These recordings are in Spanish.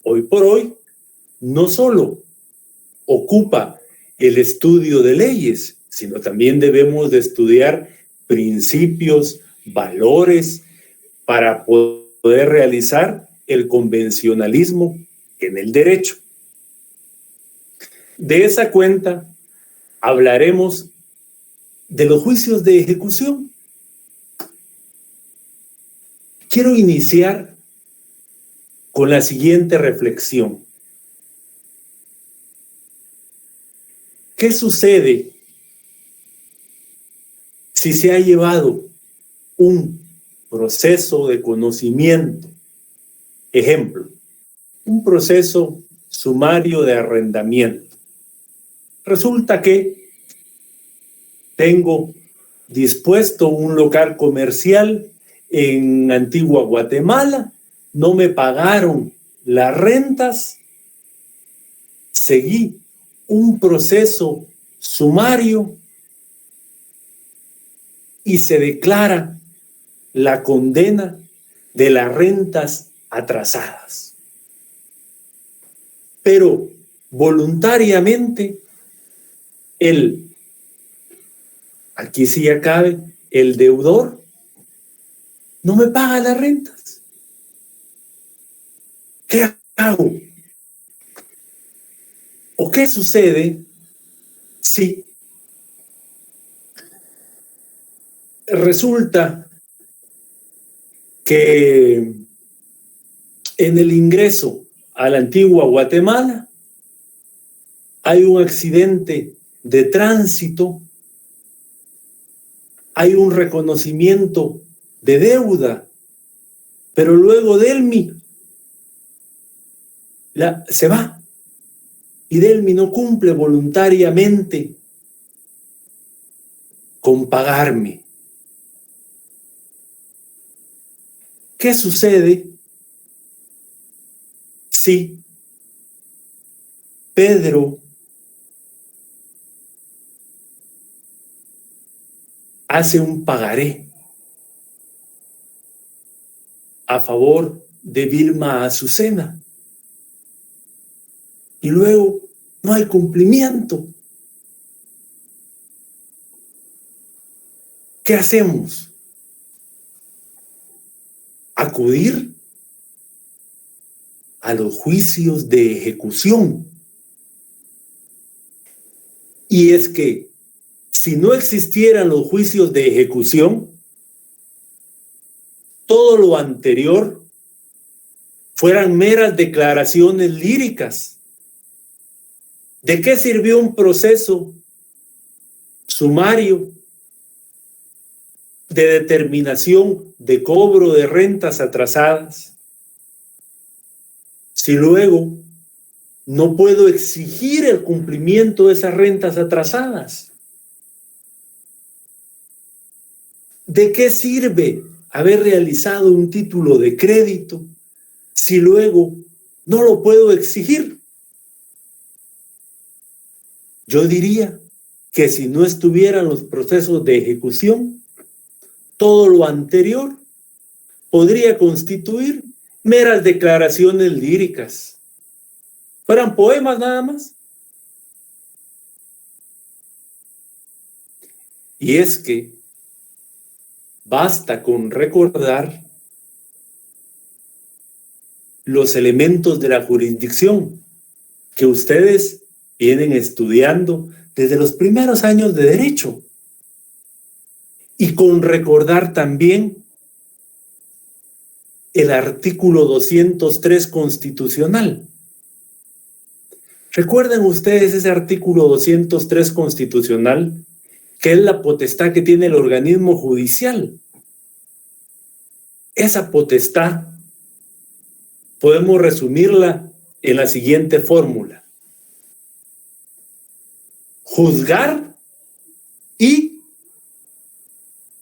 hoy por hoy, no solo ocupa el estudio de leyes, sino también debemos de estudiar principios, valores, para poder realizar el convencionalismo en el derecho. De esa cuenta hablaremos de los juicios de ejecución. Quiero iniciar con la siguiente reflexión. ¿Qué sucede si se ha llevado un proceso de conocimiento? Ejemplo, un proceso sumario de arrendamiento. Resulta que tengo dispuesto un local comercial en Antigua Guatemala, no me pagaron las rentas, seguí un proceso sumario y se declara la condena de las rentas atrasadas. Pero voluntariamente, aquí sí ya cabe, el deudor no me paga las rentas. ¿Qué hago? ¿O qué sucede si resulta que en el ingreso a la Antigua Guatemala hay un accidente de tránsito, hay un reconocimiento de deuda, pero luego Delmi se va y Delmi no cumple voluntariamente con pagarme? ¿Qué sucede si Pedro hace un pagaré a favor de Vilma Azucena y luego no hay cumplimiento? ¿Qué hacemos? Acudir a los juicios de ejecución. Y es que si no existieran los juicios de ejecución, todo lo anterior fueran meras declaraciones líricas. ¿De qué sirvió un proceso sumario de determinación de cobro de rentas atrasadas si luego no puedo exigir el cumplimiento de esas rentas atrasadas? ¿De qué sirve haber realizado un título de crédito si luego no lo puedo exigir? Yo diría que si no estuvieran los procesos de ejecución, todo lo anterior podría constituir meras declaraciones líricas. Fueran poemas nada más. Y es que basta con recordar los elementos de la jurisdicción que ustedes vienen estudiando desde los primeros años de derecho. Y con recordar también el artículo 203 constitucional. ¿Recuerdan ustedes ese artículo 203 constitucional, que es la potestad que tiene el organismo judicial? Esa potestad podemos resumirla en la siguiente fórmula: juzgar y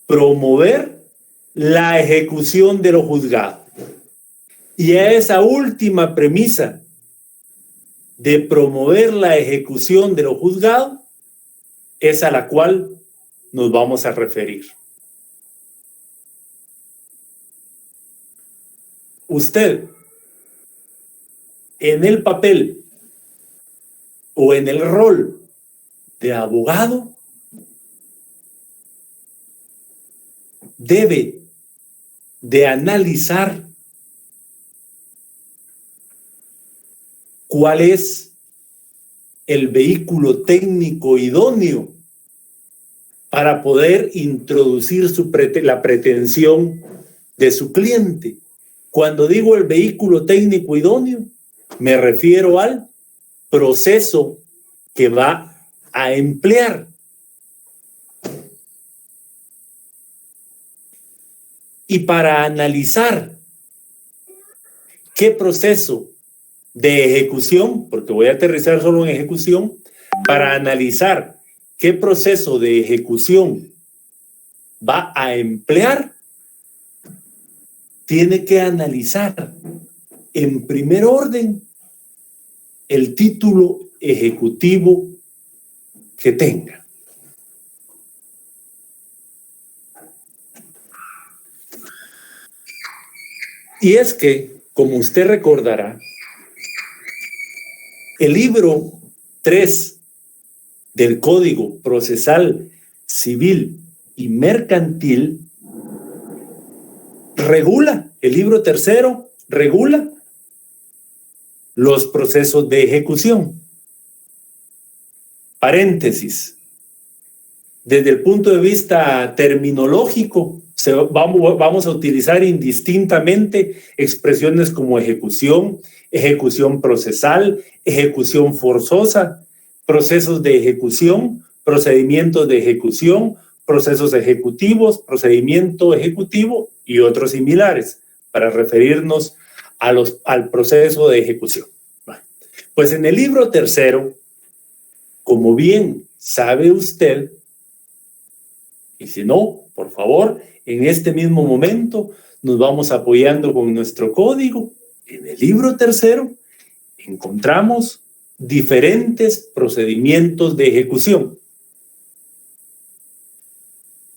promover la ejecución de lo juzgado. Y a esa última premisa de promover la ejecución de lo juzgado es a la cual nos vamos a referir. Usted en el papel o en el rol de abogado, debe de analizar cuál es el vehículo técnico idóneo para poder introducir la pretensión de su cliente. Cuando digo el vehículo técnico idóneo, me refiero al proceso que va a emplear. Y para analizar qué proceso de ejecución, porque voy a aterrizar solo en ejecución, para analizar qué proceso de ejecución va a emplear, tiene que analizar en primer orden el título ejecutivo que tenga. Y es que, como usted recordará, el libro 3 del Código Procesal Civil y Mercantil regula, el libro 3 regula los procesos de ejecución. Paréntesis. Desde el punto de vista terminológico, vamos a utilizar indistintamente expresiones como ejecución, ejecución procesal, ejecución forzosa, procesos de ejecución, procedimientos de ejecución, procesos ejecutivos, procedimiento ejecutivo y otros similares, para referirnos al proceso de ejecución. Pues en el libro 3, como bien sabe usted, y si no, por favor, en este mismo momento nos vamos apoyando con nuestro código. En el libro 3 encontramos diferentes procedimientos de ejecución.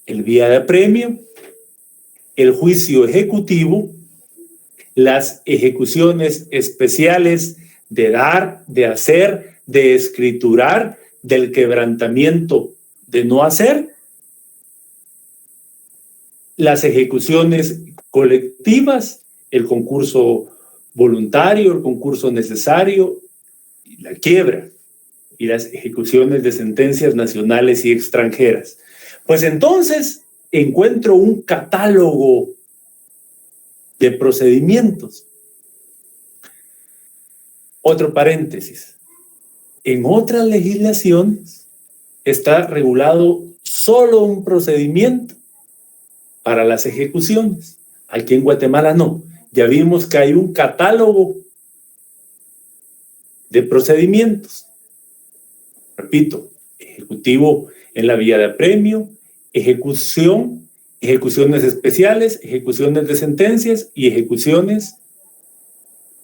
El vía de apremio, el juicio ejecutivo, las ejecuciones especiales de dar, de hacer, de escriturar, del quebrantamiento de no hacer, las ejecuciones colectivas, el concurso voluntario, el concurso necesario, la quiebra y las ejecuciones de sentencias nacionales y extranjeras. Pues entonces encuentro un catálogo de procedimientos. Otro paréntesis. En otras legislaciones está regulado solo un procedimiento para las ejecuciones. Aquí en Guatemala no. Ya vimos que hay un catálogo de procedimientos. Repito, ejecutivo en la vía de apremio, ejecución, ejecuciones especiales, ejecuciones de sentencias y ejecuciones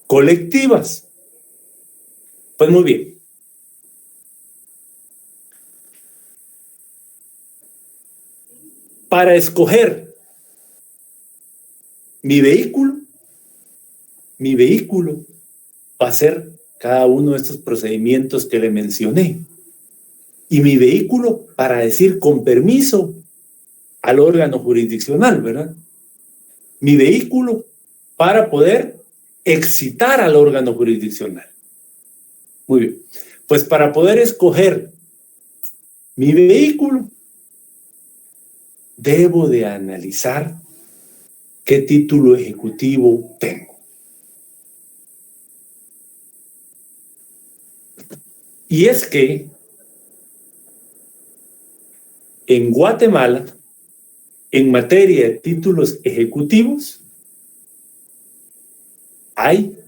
colectivas. Pues muy bien. Para escoger mi vehículo va a ser cada uno de estos procedimientos que le mencioné. Y mi vehículo para decir con permiso al órgano jurisdiccional, ¿verdad? Mi vehículo para poder excitar al órgano jurisdiccional. Muy bien. Pues para poder escoger mi vehículo, debo de analizar qué título ejecutivo tengo. Y es que en Guatemala, en materia de títulos ejecutivos, hay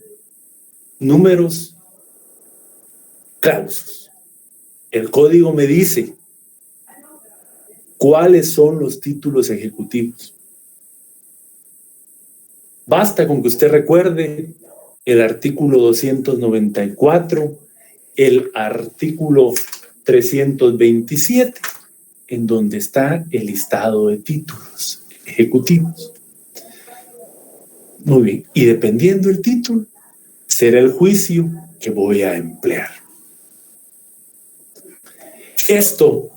números clausos. El código me dice cuáles son los títulos ejecutivos. Basta con que usted recuerde el artículo 294, el artículo 327, en donde está el listado de títulos ejecutivos. Muy bien, y dependiendo del título, será el juicio que voy a emplear. Esto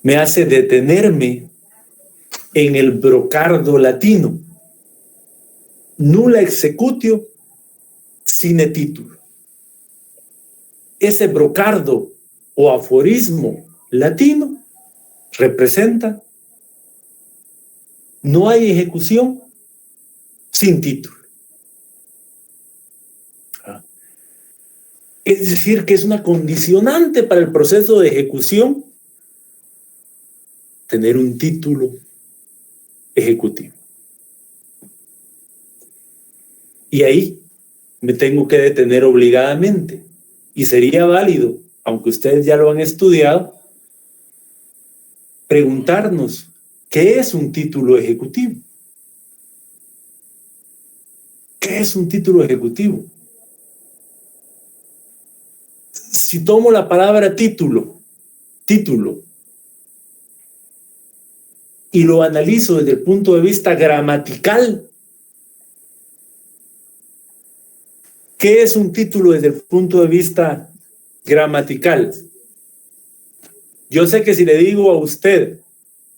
me hace detenerme en el brocardo latino. Nulla executio sine titulo. Ese brocardo o aforismo latino representa: no hay ejecución sin título. Es decir, que es una condicionante para el proceso de ejecución tener un título ejecutivo. Y ahí me tengo que detener obligadamente. Y sería válido, aunque ustedes ya lo han estudiado, preguntarnos: ¿qué es un título ejecutivo? ¿Qué es un título ejecutivo? Si tomo la palabra título, y lo analizo desde el punto de vista gramatical, ¿qué es un título desde el punto de vista gramatical? Yo sé que si le digo a usted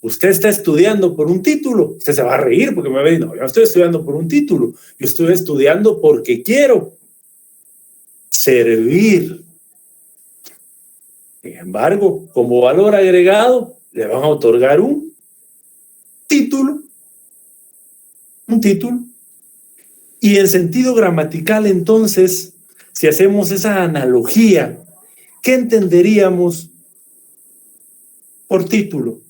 está estudiando por un título, usted se va a reír porque me va a decir: no, yo no estoy estudiando por un título, yo estoy estudiando porque quiero servir. Sin embargo, como valor agregado, le van a otorgar un título. Y en sentido gramatical, entonces, si hacemos esa analogía, ¿qué entenderíamos por título?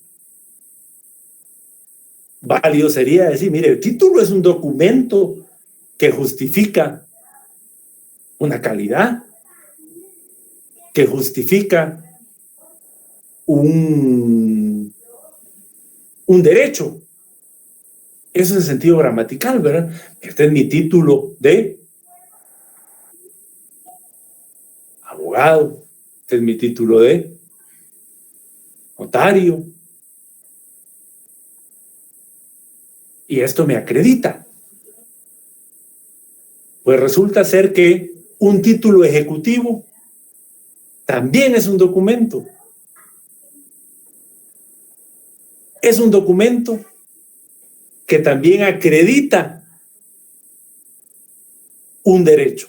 Válido sería decir: mire, el título es un documento que justifica una calidad, que justifica un derecho. Eso es en sentido gramatical, ¿verdad? Este es mi título de abogado, este es mi título de notario. Y esto me acredita. Pues resulta ser que un título ejecutivo también es un documento. Es un documento que también acredita un derecho.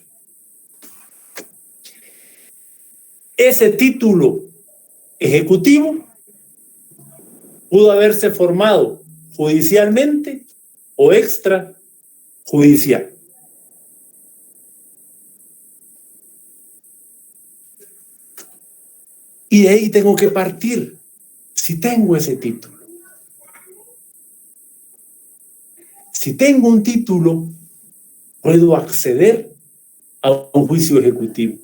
Ese título ejecutivo pudo haberse formado judicialmente o extrajudicial. Y de ahí tengo que partir, si tengo ese título. Si tengo un título, puedo acceder a un juicio ejecutivo.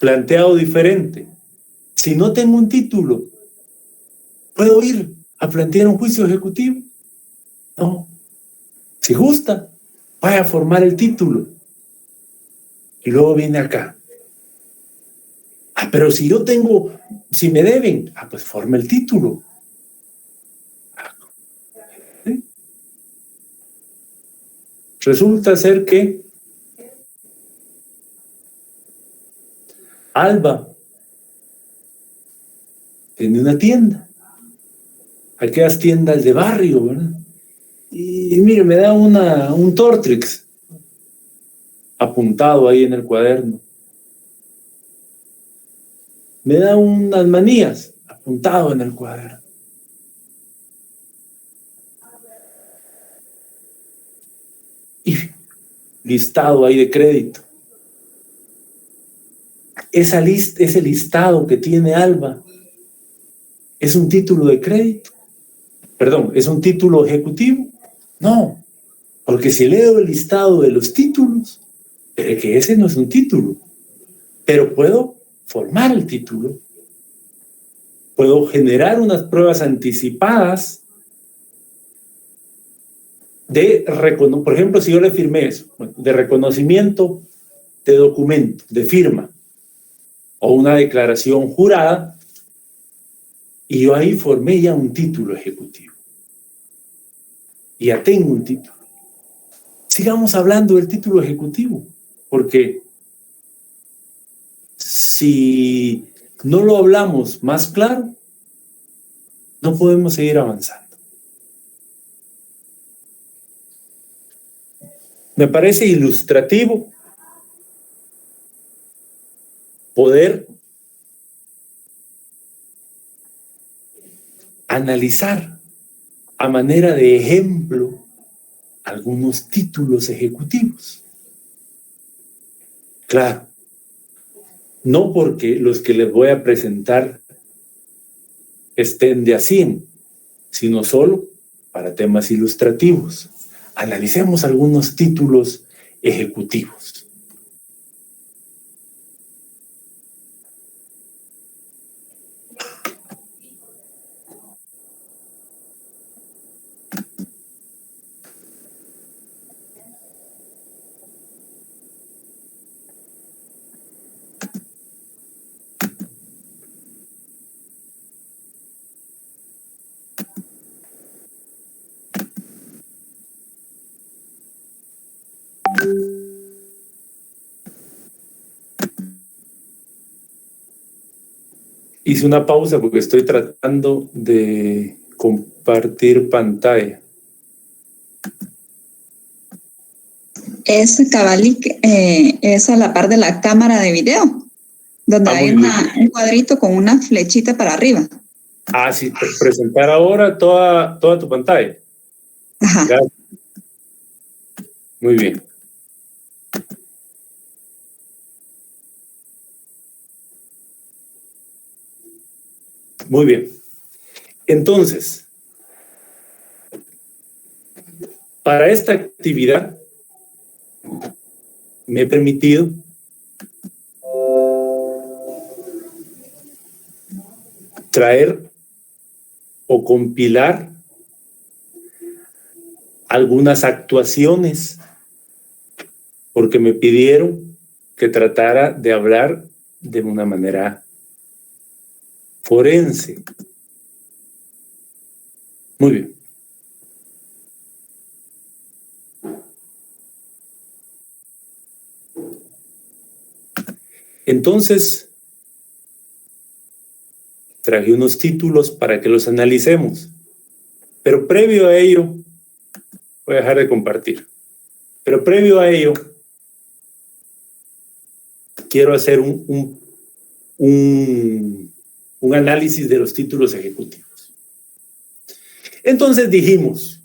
Planteado diferente: si no tengo un título, ¿puedo ir a plantear un juicio ejecutivo? No. Si gusta, vaya a formar el título. Y luego viene acá: pero si me deben, pues forme el título. ¿Sí? Resulta ser que Alba tiene una tienda, aquellas tiendas de barrio, ¿verdad? Y mire, me da un Tortrix apuntado ahí en el cuaderno. Me da unas manías apuntado en el cuaderno. Y listado ahí de crédito. Ese listado que tiene Alba es un título de crédito. Perdón, ¿es un título ejecutivo? No, porque si leo el listado de los títulos, veré que ese no es un título. Pero puedo formar el título. Puedo generar unas pruebas anticipadas por ejemplo, si yo le firmé eso, de reconocimiento de documento, de firma, o una declaración jurada, y yo ahí formé ya un título ejecutivo. Y ya tengo un título. sigamos hablando del título ejecutivo, porque si no lo hablamos más claro, no podemos seguir avanzando. Me parece ilustrativo poder analizar a manera de ejemplo algunos títulos ejecutivos. Claro, no porque los que les voy a presentar estén de a 100, sino solo para temas ilustrativos. Analicemos algunos títulos ejecutivos. Hice una pausa porque estoy tratando de compartir pantalla. Es cabalic, es a la par de la cámara de video, donde hay un cuadrito con una flechita para arriba. Ah, sí, presentar ahora toda tu pantalla. Ajá. Gracias. Muy bien. Muy bien. Entonces, para esta actividad me he permitido traer o compilar algunas actuaciones, porque me pidieron que tratara de hablar de una manera forense. Muy bien. Entonces, traje unos títulos para que los analicemos, pero previo a ello, voy a dejar de compartir, pero previo a ello, quiero hacer un análisis de los títulos ejecutivos. Entonces dijimos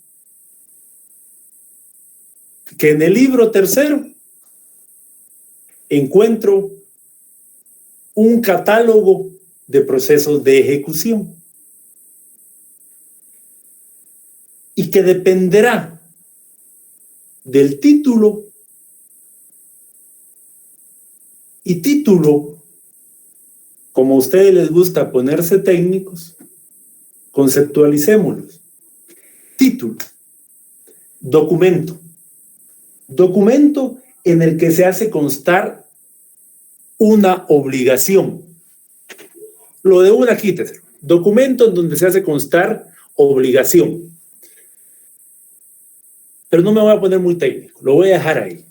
que en el libro tercero encuentro un catálogo de procesos de ejecución y que dependerá del título, y título, como a ustedes les gusta ponerse técnicos, conceptualicémoslos. Título: documento. Documento en el que se hace constar una obligación. Lo de una, quítese. Documento en donde se hace constar obligación. Pero no me voy a poner muy técnico, lo voy a dejar ahí.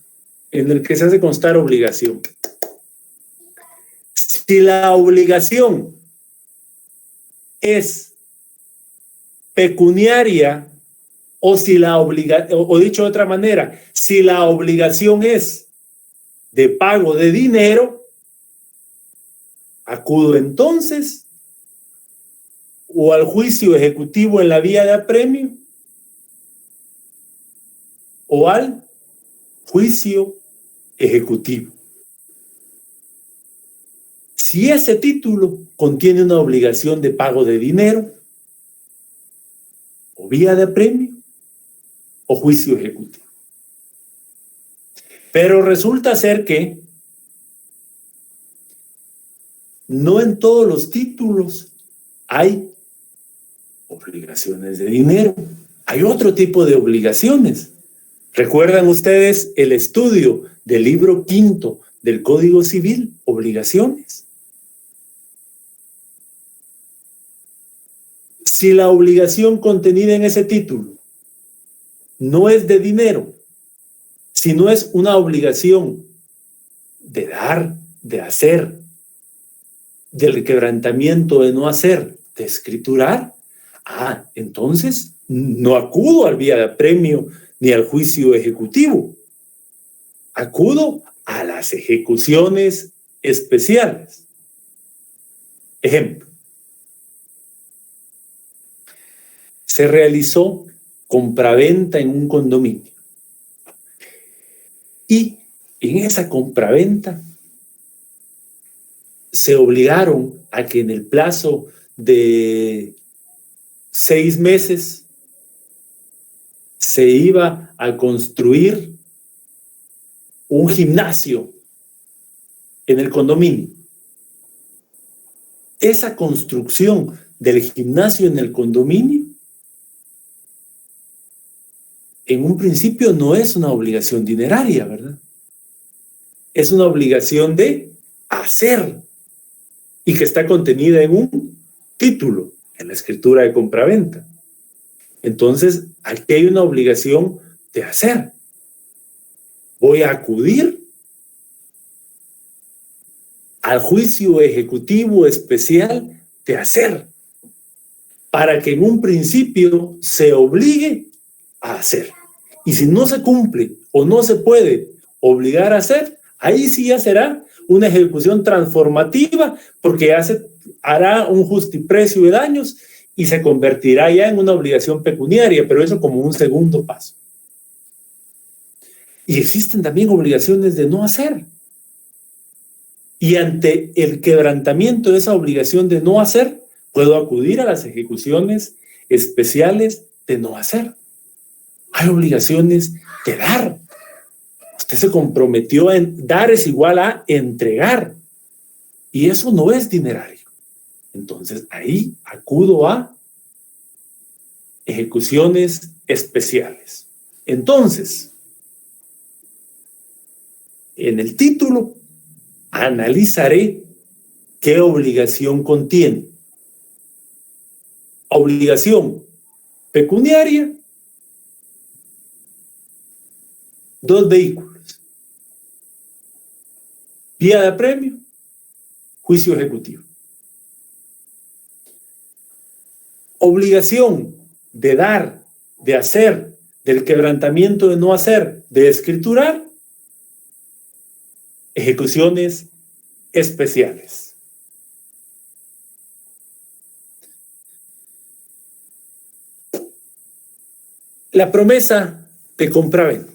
En el que se hace constar obligación. Si la obligación es pecuniaria, o si la o dicho de otra manera, si la obligación es de pago de dinero, acudo entonces o al juicio ejecutivo en la vía de apremio o al juicio ejecutivo. Si ese título contiene una obligación de pago de dinero, o vía de apremio, o juicio ejecutivo. Pero resulta ser que no en todos los títulos hay obligaciones de dinero. Hay otro tipo de obligaciones. ¿Recuerdan ustedes el estudio del libro quinto del Código Civil? Obligaciones. Si la obligación contenida en ese título no es de dinero, Si no es una obligación de dar, de hacer, del quebrantamiento de no hacer, de escriturar, entonces no acudo al vía de apremio ni al juicio ejecutivo. Acudo a las ejecuciones especiales. Ejemplo. Se realizó compraventa en un condominio. Y en esa compraventa se obligaron a que en el plazo de 6 meses se iba a construir un gimnasio en el condominio. Esa construcción del gimnasio en el condominio, en un principio no es una obligación dineraria, ¿verdad? Es una obligación de hacer y que está contenida en un título, en la escritura de compraventa. Entonces, aquí hay una obligación de hacer. Voy a acudir al juicio ejecutivo especial de hacer, para que en un principio se obligue a hacer. Y si no se cumple o no se puede obligar a hacer, ahí sí ya será una ejecución transformativa, porque ya se hará un justiprecio de daños y se convertirá ya en una obligación pecuniaria, pero eso como un segundo paso. Y existen también obligaciones de no hacer. Y ante el quebrantamiento de esa obligación de no hacer, puedo acudir a las ejecuciones especiales de no hacer. Hay obligaciones de dar. Usted se comprometió en dar es igual a entregar. Y eso no es dinerario. Entonces ahí acudo a ejecuciones especiales. Entonces, en el título analizaré qué obligación contiene. Obligación pecuniaria, 2 vehículos. Vía de apremio, juicio ejecutivo. Obligación de dar, de hacer, del quebrantamiento de no hacer, de escriturar, ejecuciones especiales. La promesa de compraventa.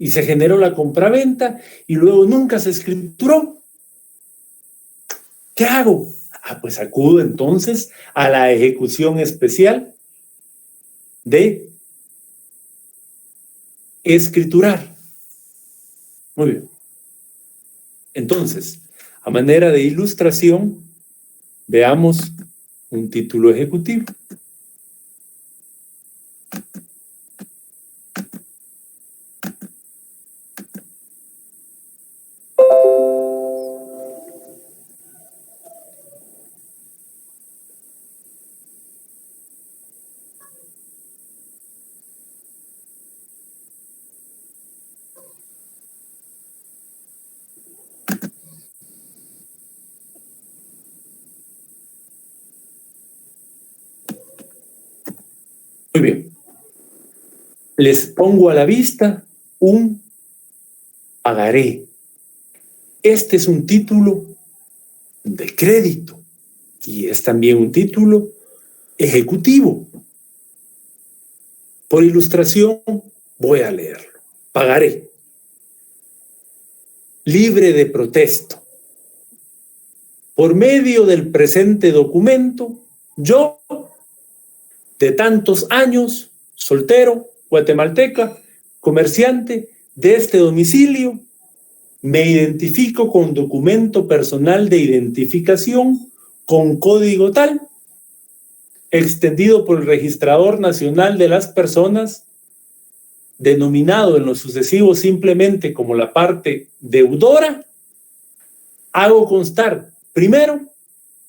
Y se generó la compraventa y luego nunca se escrituró. ¿Qué hago? Pues acudo entonces a la ejecución especial de escriturar. Muy bien. Entonces, a manera de ilustración, veamos un título ejecutivo. Muy bien. Les pongo a la vista un pagaré. Este es un título de crédito y es también un título ejecutivo. Por ilustración voy a leerlo. Pagaré. Libre de protesto. Por medio del presente documento, yo, de tantos años, soltero, guatemalteca, comerciante de este domicilio, me identifico con documento personal de identificación con código tal, extendido por el Registrador Nacional de las Personas, denominado en lo sucesivo simplemente como la parte deudora. Hago constar, primero,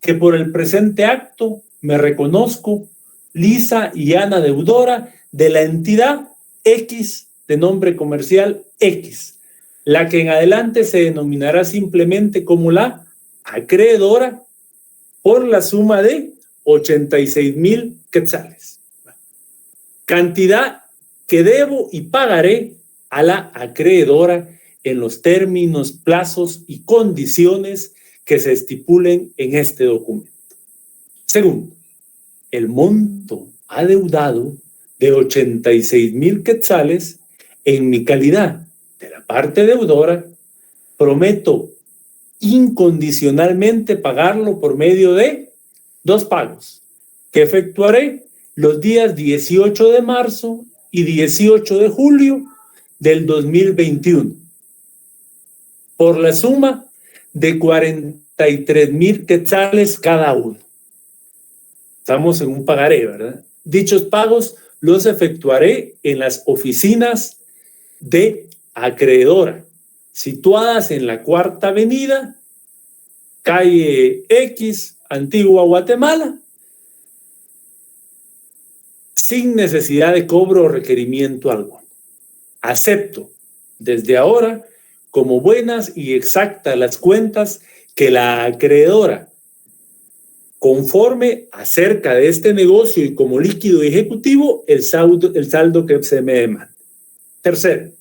que por el presente acto me reconozco lisa y llana deudora de la entidad X de nombre comercial X, la que en adelante se denominará simplemente como la acreedora, por la suma de 86,000 quetzales. Cantidad que debo y pagaré a la acreedora en los términos, plazos y condiciones que se estipulen en este documento. Segundo, el monto adeudado de 86,000 quetzales en mi calidad de la parte deudora, prometo incondicionalmente pagarlo por medio de 2 pagos que efectuaré los días 18 de marzo y 18 de julio del 2021 por la suma de 43,000 quetzales cada uno. Estamos en un pagaré, ¿verdad? Dichos pagos los efectuaré en las oficinas de acreedora, situadas en la Cuarta Avenida, calle X, Antigua Guatemala, sin necesidad de cobro o requerimiento alguno. Acepto desde ahora como buenas y exactas las cuentas que la acreedora conforme acerca de este negocio y como líquido ejecutivo el saldo que se me demande. Tercero,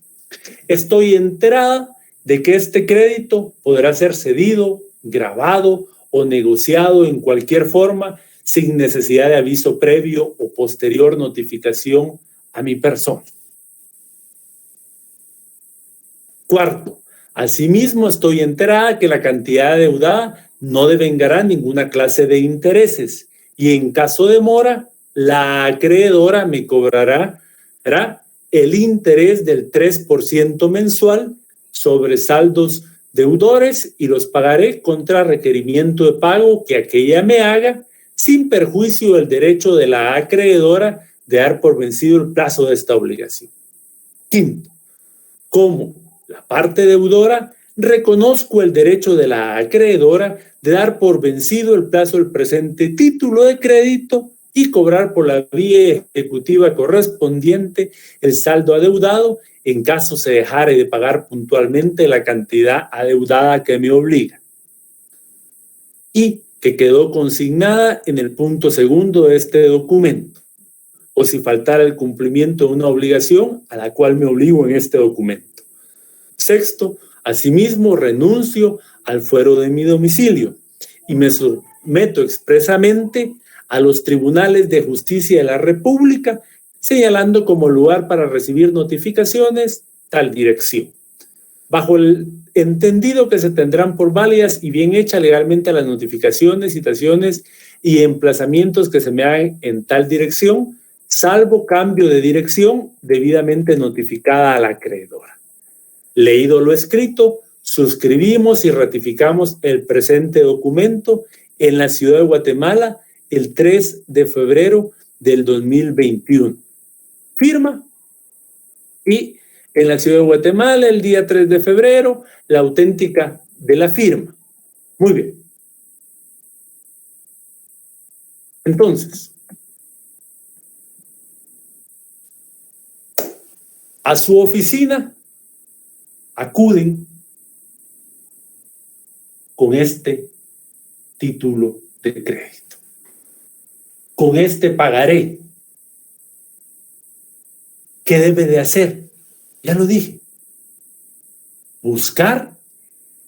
estoy enterada de que este crédito podrá ser cedido, grabado o negociado en cualquier forma sin necesidad de aviso previo o posterior notificación a mi persona. Cuarto, asimismo estoy enterada que la cantidad adeudada no devengará ninguna clase de intereses y en caso de mora, la acreedora me cobrará el interés del 3% mensual sobre saldos deudores y los pagaré contra requerimiento de pago que aquella me haga sin perjuicio del derecho de la acreedora de dar por vencido el plazo de esta obligación. Quinto, como la parte deudora, reconozco el derecho de la acreedora de dar por vencido el plazo del presente título de crédito y cobrar por la vía ejecutiva correspondiente el saldo adeudado en caso se dejare de pagar puntualmente la cantidad adeudada que me obliga y que quedó consignada en el punto segundo de este documento, o si faltara el cumplimiento de una obligación a la cual me obligo en este documento. Sexto, asimismo renuncio al fuero de mi domicilio y me someto expresamente a los tribunales de justicia de la República, señalando como lugar para recibir notificaciones tal dirección, bajo el entendido que se tendrán por válidas y bien hechas legalmente las notificaciones, citaciones y emplazamientos que se me hagan en tal dirección, salvo cambio de dirección debidamente notificada a la acreedora. Leído lo escrito, suscribimos y ratificamos el presente documento en la ciudad de Guatemala el 3 de febrero del 2021. Firma. Y en la ciudad de Guatemala el día 3 de febrero, la auténtica de la firma. Muy bien. Entonces, a su oficina acuden con este título de crédito, con este pagaré. ¿Qué debe de hacer? Ya lo dije. Buscar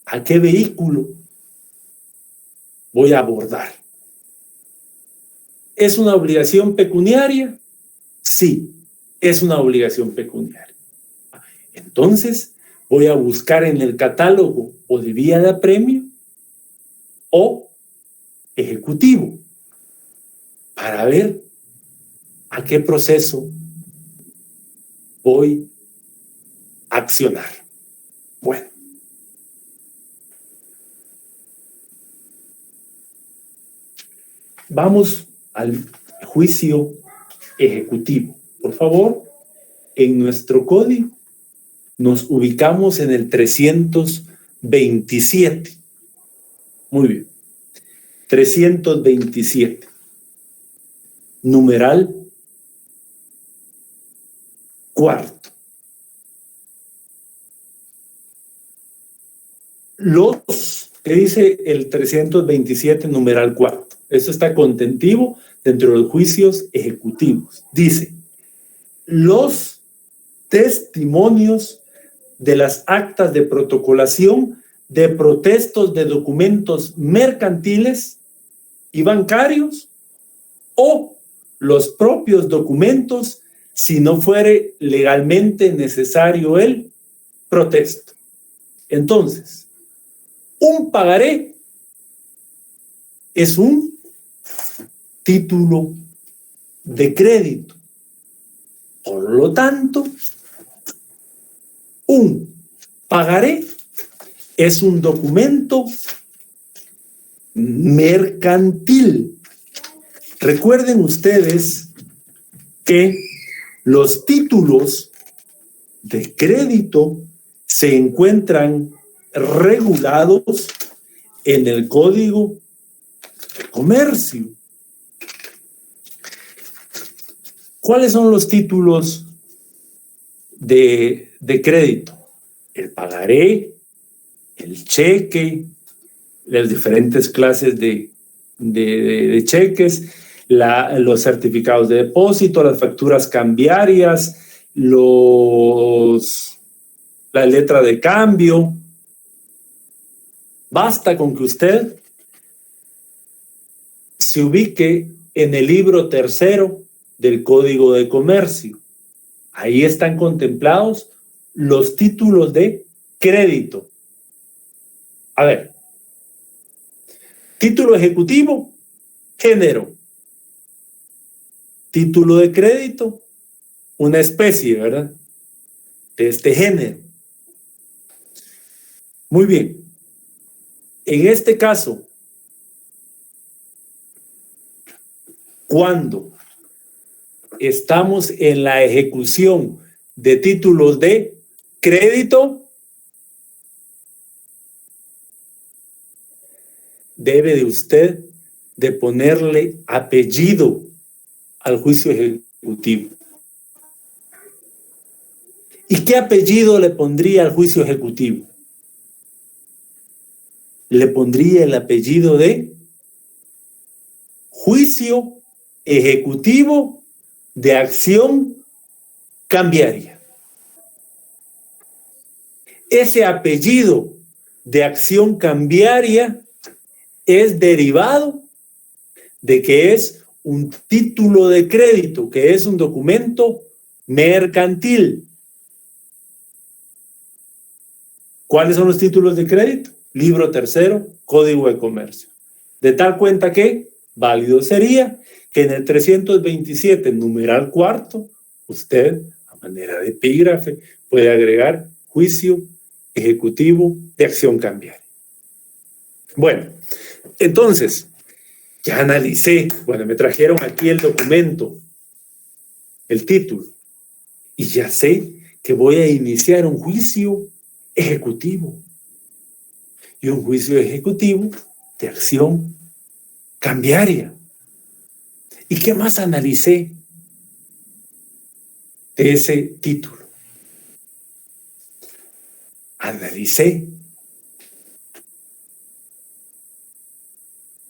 a qué vehículo voy a abordar. ¿Es una obligación pecuniaria? Sí, es una obligación pecuniaria. Entonces, voy a buscar en el catálogo o de vía de apremio o ejecutivo para ver a qué proceso voy a accionar. Bueno. Vamos al juicio ejecutivo. Por favor, en nuestro código nos ubicamos en el 327. Muy bien. 327. Numeral cuarto. ¿Qué dice el 327, numeral 4? Eso está contentivo dentro de los juicios ejecutivos. Dice, los testimonios de las actas de protocolación de protestos de documentos mercantiles y bancarios o los propios documentos si no fuere legalmente necesario el protesto. Entonces, un pagaré es un título de crédito. Por lo tanto, un pagaré es un documento mercantil. Recuerden ustedes que los títulos de crédito se encuentran regulados en el Código de Comercio. ¿Cuáles son los títulos de crédito? El pagaré, el cheque, las diferentes clases de cheques, los certificados de depósito, las facturas cambiarias, la letra de cambio. Basta con que usted se ubique en el libro 3 del Código de Comercio. Ahí están contemplados los títulos de crédito. A ver, título ejecutivo, género. Título de crédito, una especie, ¿verdad?, de este género. Muy bien. En este caso, cuando estamos en la ejecución de títulos de crédito, debe de usted de ponerle apellido al juicio ejecutivo. ¿Y qué apellido le pondría al juicio ejecutivo? Le pondría el apellido de juicio ejecutivo de acción cambiaria. Ese apellido de acción cambiaria es derivado de que es un título de crédito, que es un documento mercantil. ¿Cuáles son los títulos de crédito? Libro 3, Código de Comercio. De tal cuenta que válido sería que en el 327, numeral 4, usted, a manera de epígrafe, puede agregar juicio ejecutivo de acción cambiaria. Bueno, entonces, ya analicé, bueno, me trajeron aquí el documento, el título, y ya sé que voy a iniciar un juicio ejecutivo. Y un juicio ejecutivo de acción cambiaria. ¿Y qué más analicé de ese título? Analicé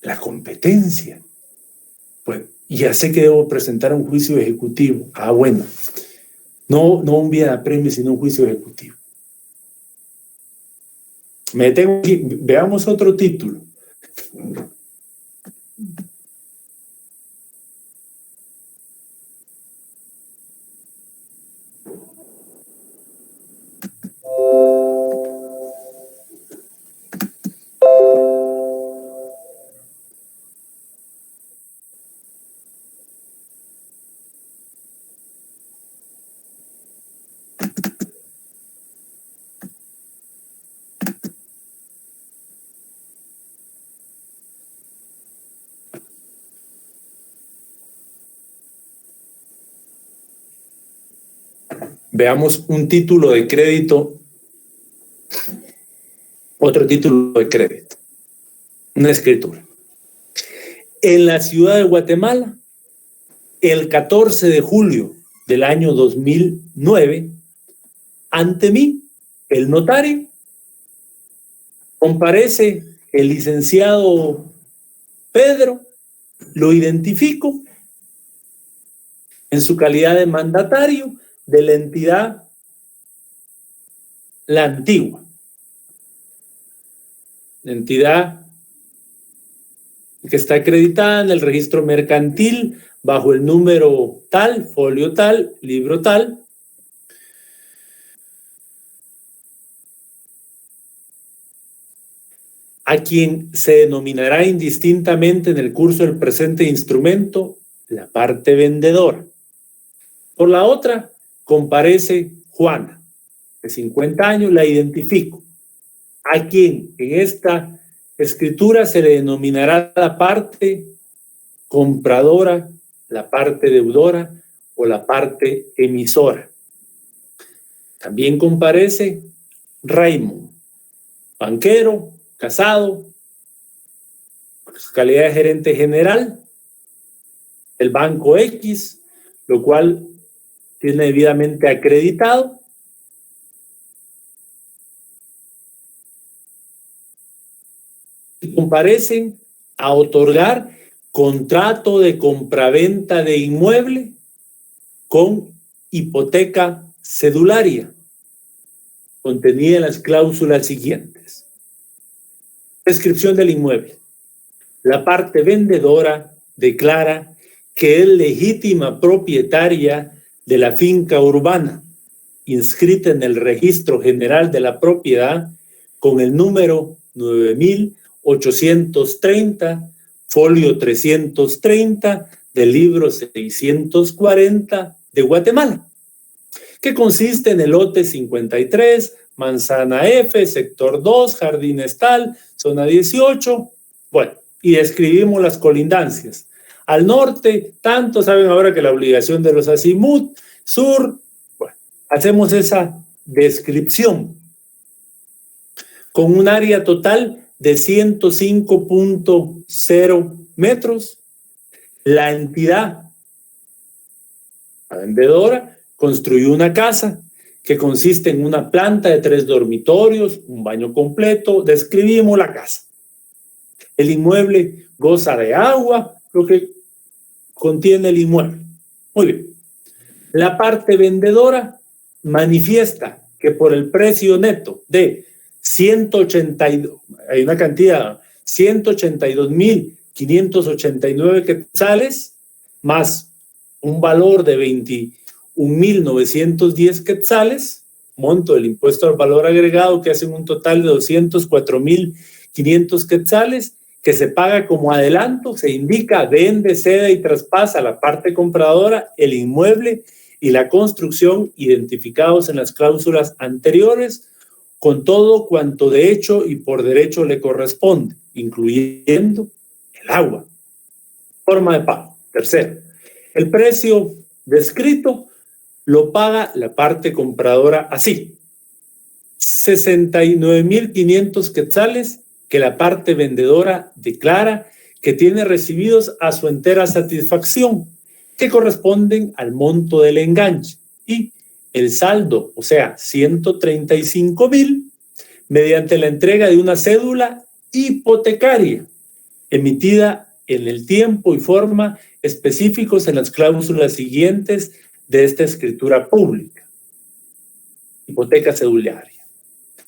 la competencia. Pues ya sé que debo presentar un juicio ejecutivo. Ah, bueno. No un vía de premio, sino un juicio ejecutivo. Me tengo aquí. Veamos otro título. Veamos un título de crédito, otro título de crédito, una escritura. En la ciudad de Guatemala, el 14 de julio del año 2009, ante mí, el notario, Comparece el licenciado Pedro, lo identifico en su calidad de mandatario de la entidad La Antigua, entidad que está acreditada en el registro mercantil bajo el número tal, folio tal, libro tal. A quien se denominará indistintamente en el curso del presente instrumento la parte vendedora. Por la otra, comparece Juana, de 50 años, la identifico, a quien en esta escritura se le denominará la parte compradora, la parte deudora o la parte emisora. También comparece Raymond, banquero, casado, su calidad de gerente general, el Banco X, lo cual tiene debidamente acreditado. Y comparecen a otorgar contrato de compraventa de inmueble con hipoteca cedularia, contenida en las cláusulas siguientes. Descripción del inmueble. La parte vendedora declara que es legítima propietaria de la finca urbana, inscrita en el Registro General de la Propiedad con el número 9830, folio 330 del libro 640 de Guatemala, que consiste en el lote 53, manzana F, sector 2, jardines tal, zona 18. Bueno, y describimos las colindancias. Al norte, tanto saben ahora que la obligación de los azimut, sur, bueno, hacemos esa descripción con un área total de 105.0 metros. La entidad, la vendedora, construyó una casa que consiste en una planta de 3 dormitorios, un baño completo. Describimos la casa. El inmueble goza de agua, lo que contiene el inmueble. Muy bien. La parte vendedora manifiesta que por el precio neto de 182, hay una cantidad, 182.589 quetzales, más un valor de 21.910 quetzales, monto del impuesto al valor agregado, que hacen un total de 204.500 quetzales, que se paga como adelanto. Se indica, vende, cede y traspasa a la parte compradora el inmueble y la construcción identificados en las cláusulas anteriores, con todo cuanto de hecho y por derecho le corresponde, incluyendo el agua. Forma de pago. Tercero, el precio descrito lo paga la parte compradora así: 69.500 quetzales que la parte vendedora declara que tiene recibidos a su entera satisfacción, que corresponden al monto del enganche, y el saldo, o sea, 135.000, mediante la entrega de una cédula hipotecaria emitida en el tiempo y forma específicos en las cláusulas siguientes de esta escritura pública. Hipoteca cedularia.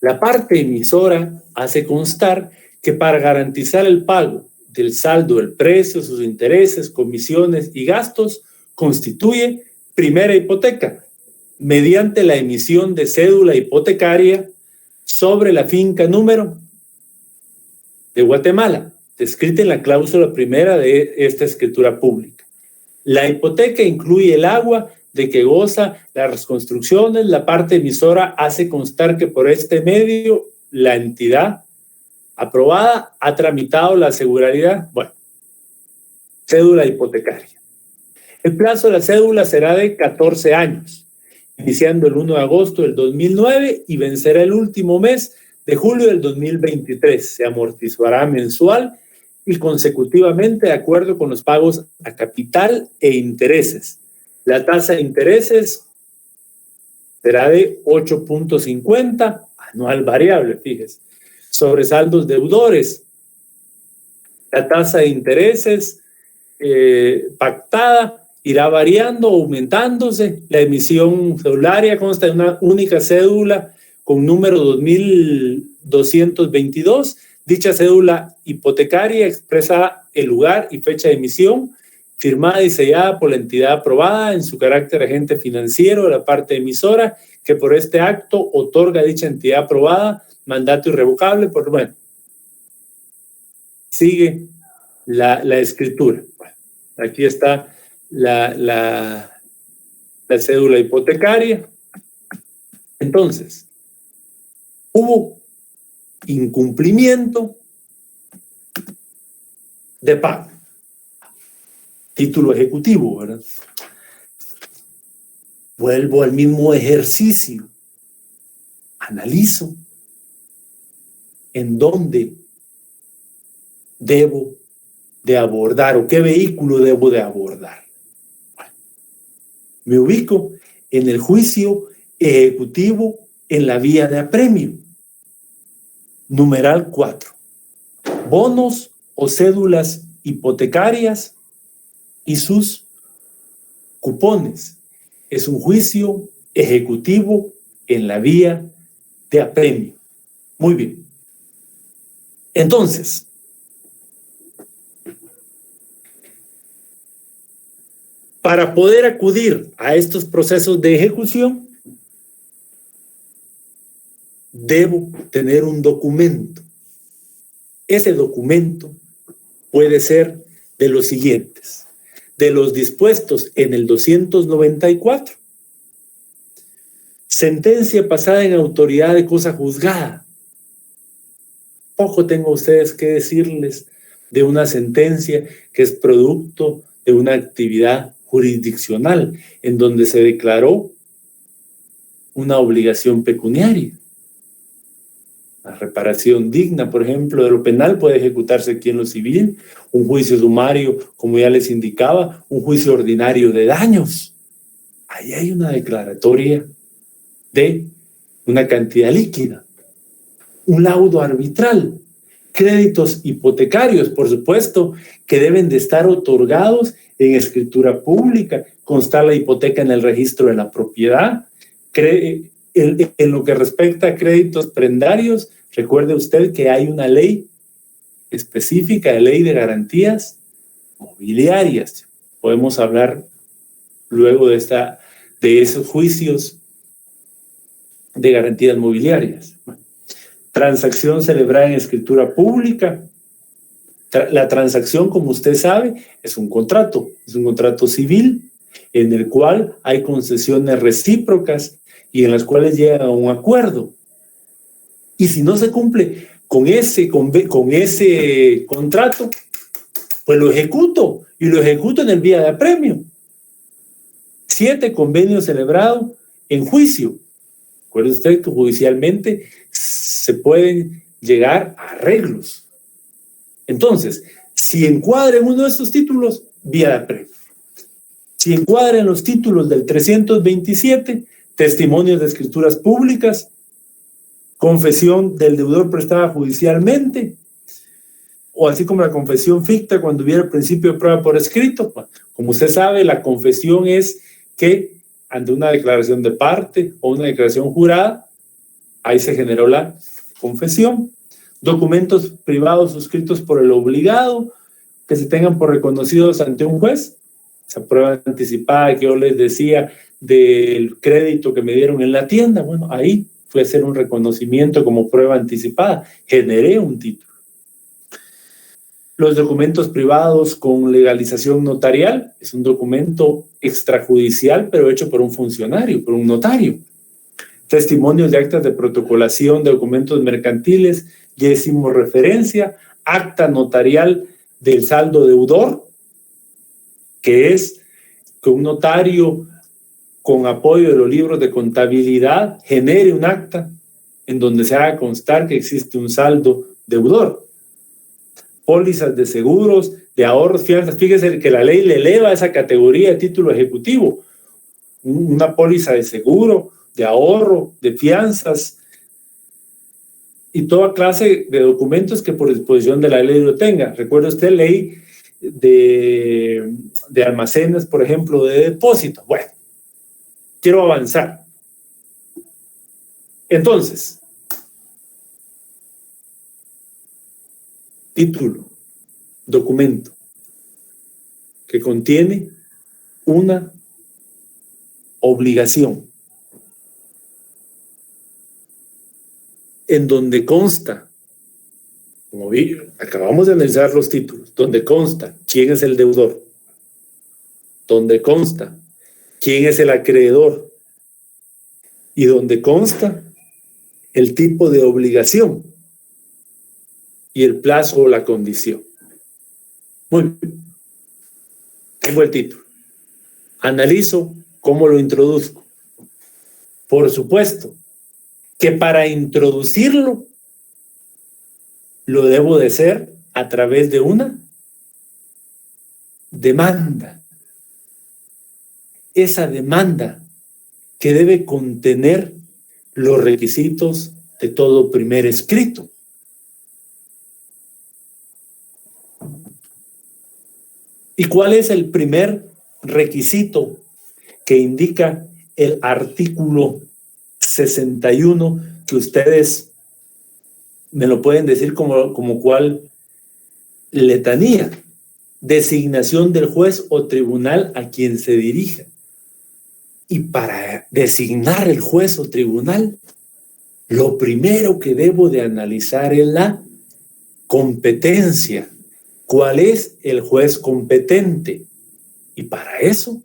La parte emisora hace constar que para garantizar el pago del saldo del precio, sus intereses, comisiones y gastos, constituye primera hipoteca mediante la emisión de cédula hipotecaria sobre la finca número de Guatemala, descrita en la cláusula primera de esta escritura pública. La hipoteca incluye el agua de que goza las construcciones. La parte emisora hace constar que por este medio la entidad aprobada ha tramitado la asegurabilidad. Bueno, cédula hipotecaria. El plazo de la cédula será de 14 años, iniciando el 1 de agosto del 2009 y vencerá el último mes de julio del 2023. Se amortizará mensual y consecutivamente de acuerdo con los pagos a capital e intereses. La tasa de intereses será de 8.50 anual variable, fíjese, sobresaldos deudores. La tasa de intereses pactada irá variando, aumentándose. La emisión cedularia consta de una única cédula con número 2222. Dicha cédula hipotecaria expresa el lugar y fecha de emisión, firmada y sellada por la entidad aprobada en su carácter de agente financiero de la parte emisora, que por este acto otorga a dicha entidad aprobada mandato irrevocable. Bueno, sigue la escritura. Bueno, aquí está la cédula hipotecaria. Entonces, hubo incumplimiento de pago. Título ejecutivo, ¿verdad? Vuelvo al mismo ejercicio. Analizo en dónde debo de abordar o qué vehículo debo de abordar. Bueno, me ubico en el juicio ejecutivo en la vía de apremio. Numeral 4. Bonos o cédulas hipotecarias y sus cupones. Es un juicio ejecutivo en la vía de apremio. Muy bien. Entonces, para poder acudir a estos procesos de ejecución, debo tener un documento. Ese documento puede ser de los siguientes: de los dispuestos en el 294, sentencia pasada en autoridad de cosa juzgada. Poco tengo a ustedes que decirles de una sentencia que es producto de una actividad jurisdiccional en donde se declaró una obligación pecuniaria. La reparación digna, por ejemplo, de lo penal puede ejecutarse aquí en lo civil. Un juicio sumario, como ya les indicaba, un juicio ordinario de daños. Ahí hay una declaratoria de una cantidad líquida. Un laudo arbitral. Créditos hipotecarios, por supuesto, que deben de estar otorgados en escritura pública, constar la hipoteca en el registro de la propiedad. En lo que respecta a créditos prendarios, recuerde usted que hay una ley específica, de ley de garantías mobiliarias. Podemos hablar luego de esos juicios de garantías mobiliarias. Transacción celebrada en escritura pública. La transacción, como usted sabe, es un contrato civil en el cual hay concesiones recíprocas y en las cuales llega a un acuerdo. Y si no se cumple con ese contrato, pues lo ejecuto, y lo ejecuto en el vía de apremio. 7, convenio celebrado en juicio. Recuerde usted que judicialmente se pueden llegar a arreglos. Entonces, si encuadra en uno de estos títulos, vía de apremio. Si encuadra en los títulos del 327, testimonios de escrituras públicas, confesión del deudor prestada judicialmente, o así como la confesión ficta cuando hubiera el principio de prueba por escrito. Como usted sabe, la confesión es que ante una declaración de parte o una declaración jurada, ahí se generó la confesión. Documentos privados suscritos por el obligado, que se tengan por reconocidos ante un juez. Esa prueba anticipada que yo les decía del crédito que me dieron en la tienda, bueno, ahí fue a hacer un reconocimiento como prueba anticipada. Generé un título. Los documentos privados con legalización notarial es un documento extrajudicial, pero hecho por un funcionario, por un notario. Testimonios de actas de protocolación de documentos mercantiles, ya hicimos referencia. Acta notarial del saldo deudor, que es que un notario con apoyo de los libros de contabilidad genere un acta en donde se haga constar que existe un saldo deudor. Pólizas de seguros, de ahorros, fianzas. Fíjese que la ley le eleva a esa categoría de título ejecutivo. Una póliza de seguro, de ahorro, de fianzas, y toda clase de documentos que por disposición de la ley lo tenga. Recuerda usted ley de almacenes, por ejemplo, de depósito. Bueno, quiero avanzar. Entonces, título, documento, que contiene una obligación, en donde consta, como vi, acabamos de analizar los títulos, donde consta quién es el deudor, donde consta quién es el acreedor y donde consta el tipo de obligación y el plazo o la condición. Muy bien. Tengo el título. Analizo cómo lo introduzco. Por supuesto que para introducirlo lo debo de hacer a través de una demanda. Esa demanda que debe contener los requisitos de todo primer escrito. ¿Y cuál es el primer requisito que indica el artículo 61 que ustedes me lo pueden decir como cuál letanía? Designación del juez o tribunal a quien se dirija. Y para designar el juez o tribunal, lo primero que debo de analizar es la competencia. ¿Cuál es el juez competente? Y para eso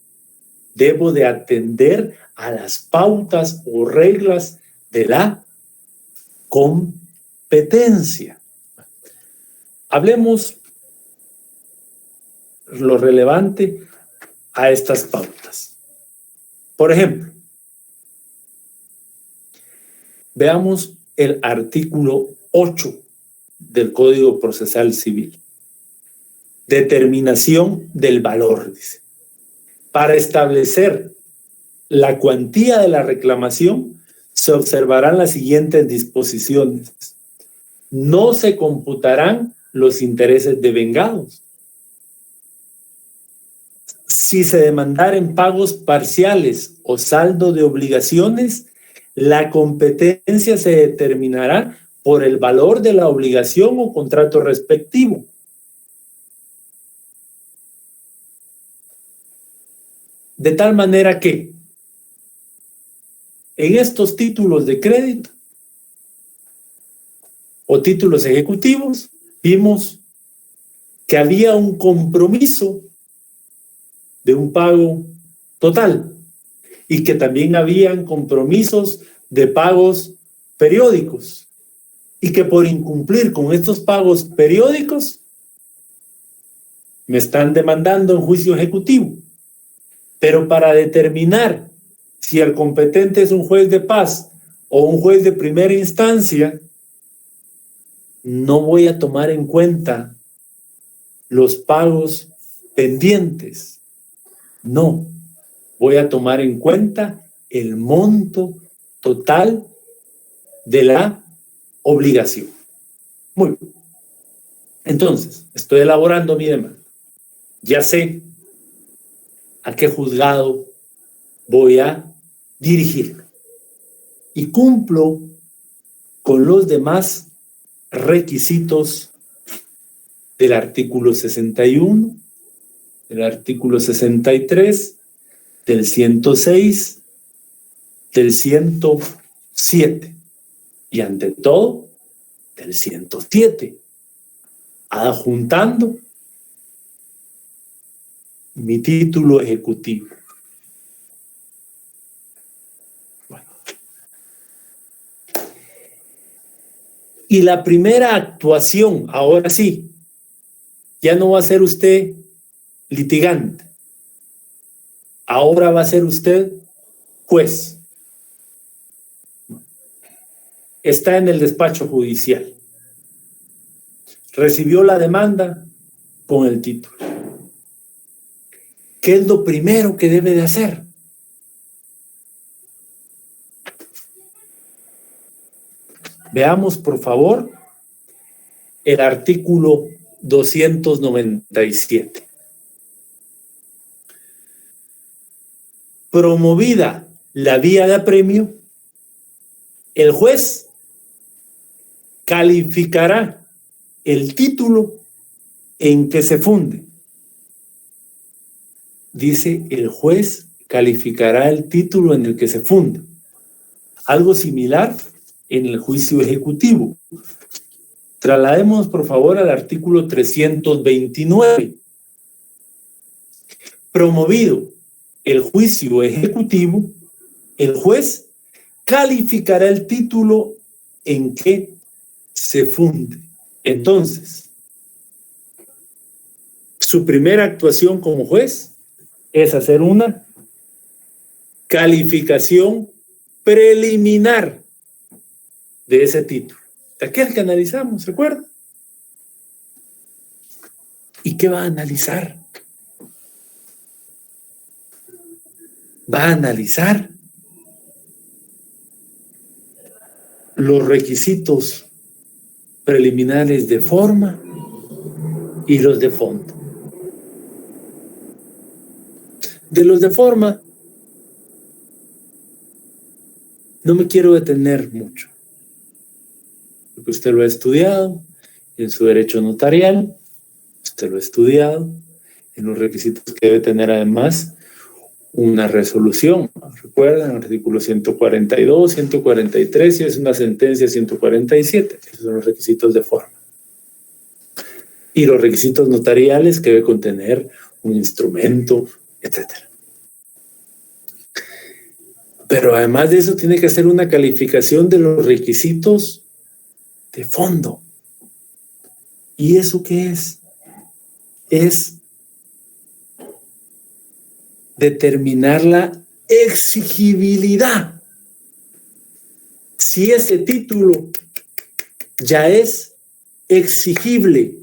debo de atender a las pautas o reglas de la competencia. Hablemos lo relevante a estas pautas. Por ejemplo, veamos el artículo 8 del Código Procesal Civil. Determinación del valor, dice. Para establecer la cuantía de la reclamación, se observarán las siguientes disposiciones. No se computarán los intereses devengados. Si se demandaren pagos parciales o saldo de obligaciones, la competencia se determinará por el valor de la obligación o contrato respectivo. De tal manera que en estos títulos de crédito o títulos ejecutivos vimos que había un compromiso de un pago total y que también habían compromisos de pagos periódicos y que por incumplir con estos pagos periódicos me están demandando en juicio ejecutivo. Pero para determinar si el competente es un juez de paz o un juez de primera instancia, no voy a tomar en cuenta los pagos pendientes. No, voy a tomar en cuenta el monto total de la obligación. Muy bien. Entonces, estoy elaborando mi demanda. Ya sé a qué juzgado voy a dirigirlo. Y cumplo con los demás requisitos del artículo 61, del artículo 63, del 106, del 107 y ante todo del 107, adjuntando mi título ejecutivo. Bueno. Y la primera actuación, ahora sí, ya no va a ser usted litigante, ahora va a ser usted juez. Está en el despacho judicial. Recibió la demanda con el título. ¿Qué es lo primero que debe de hacer? Veamos, por favor, el artículo 297. Promovida la vía de apremio, el juez calificará el título en que se funde. Dice, el juez calificará el título en el que se funde. Algo similar en el juicio ejecutivo. Traslademos, por favor, al artículo 329. Promovido el juicio ejecutivo, el juez calificará el título en que se funde. Entonces, su primera actuación como juez es hacer una calificación preliminar de ese título, de aquel que analizamos, ¿recuerda? ¿Y qué va a analizar? Va a analizar los requisitos preliminares de forma y los de fondo. De los de forma, no me quiero detener mucho, porque usted lo ha estudiado en su derecho notarial, usted lo ha estudiado en los requisitos que debe tener además una resolución. Recuerdan, artículo 142, 143 y es una sentencia 147. Esos son los requisitos de forma. Y los requisitos notariales que debe contener un instrumento, etc. Pero además de eso tiene que hacer una calificación de los requisitos de fondo. ¿Y eso qué es? Es determinar la exigibilidad. Si ese título ya es exigible.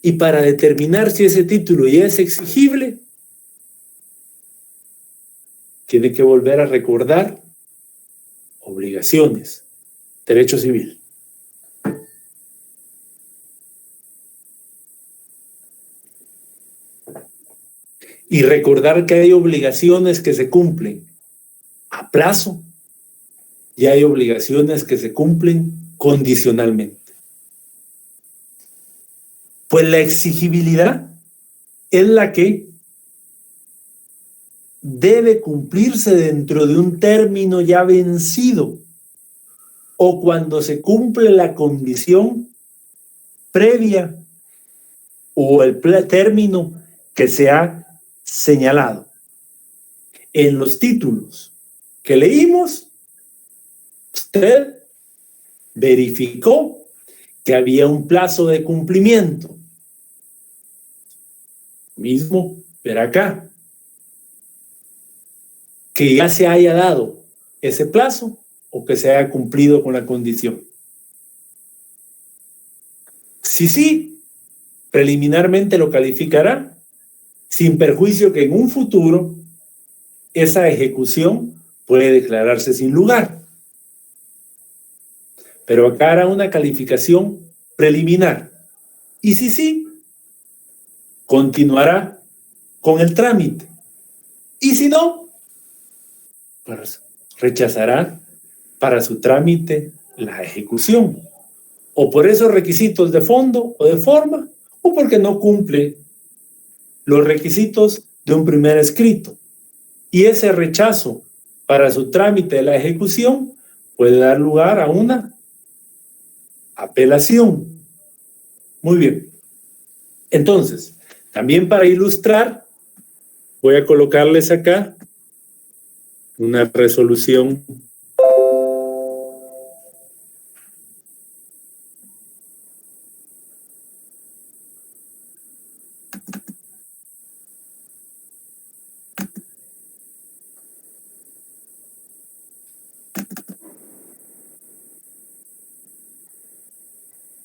Y para determinar si ese título ya es exigible, tiene que volver a recordar obligaciones, derecho civil. Y recordar que hay obligaciones que se cumplen a plazo y hay obligaciones que se cumplen condicionalmente. Pues la exigibilidad es la que debe cumplirse dentro de un término ya vencido o cuando se cumple la condición previa o el término que se ha señalado. En los títulos que leímos, usted verificó que había un plazo de cumplimiento. Mismo, ver acá, que ya se haya dado ese plazo o que se haya cumplido con la condición. Si sí, preliminarmente lo calificará sin perjuicio que en un futuro esa ejecución puede declararse sin lugar. Pero acá hará una calificación preliminar. Y si sí, continuará con el trámite. Y si no, pues rechazará para su trámite la ejecución. O por esos requisitos de fondo o de forma, o porque no cumple los requisitos de un primer escrito. Y ese rechazo para su trámite de la ejecución puede dar lugar a una apelación. Muy bien. Entonces, también para ilustrar, voy a colocarles acá una resolución .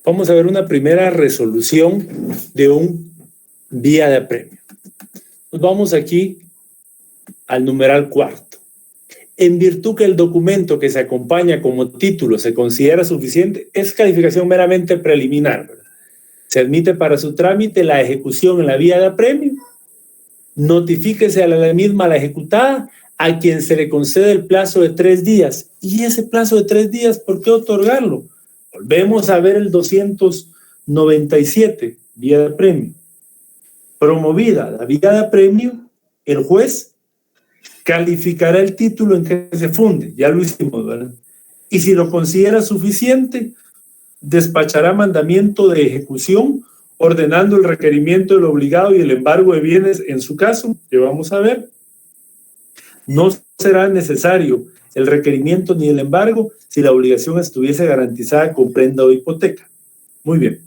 Vamos a ver una primera resolución de un vía de apremio. Nos vamos aquí al numeral cuarto. en virtud que el documento que se acompaña como título se considera suficiente, es calificación meramente preliminar, ¿verdad? Se admite para su trámite la ejecución en la vía de apremio. Notifíquese a la misma la ejecutada, a quien se le concede el plazo de 3 días. Y ese plazo de 3 días, ¿por qué otorgarlo? Volvemos a ver el 297, vía de apremio. Promovida la vía de apremio, el juez calificará el título en que se funde. Ya lo hicimos, ¿verdad? Y si lo considera suficiente, despachará mandamiento de ejecución ordenando el requerimiento del obligado y el embargo de bienes en su caso, que vamos a ver. No será necesario el requerimiento ni el embargo si la obligación estuviese garantizada con prenda o hipoteca. Muy bien.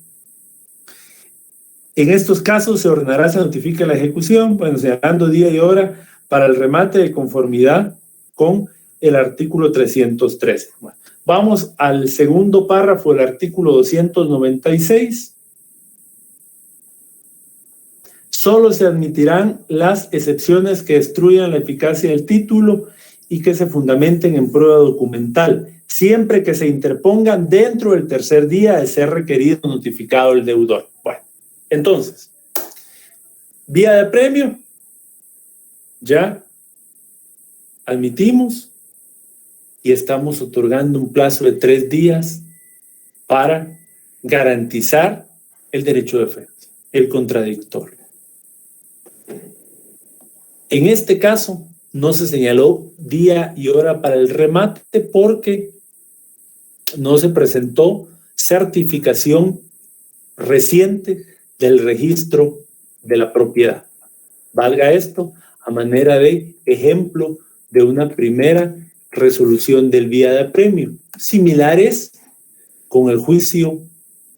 En estos casos se ordenará, se notifica la ejecución, bueno, señalando día y hora para el remate de conformidad con el artículo 313. Bueno, vamos al segundo párrafo del artículo 296. Solo se admitirán las excepciones que destruyan la eficacia del título y que se fundamenten en prueba documental, siempre que se interpongan dentro del tercer día de ser requerido o notificado el deudor. Bueno, entonces, vía de apremio, ya admitimos y estamos otorgando un plazo de 3 días para garantizar el derecho de defensa, el contradictorio. En este caso, no se señaló día y hora para el remate porque no se presentó certificación reciente del registro de la propiedad. Valga esto a manera de ejemplo de una primera resolución del vía de apremio. Similares con el juicio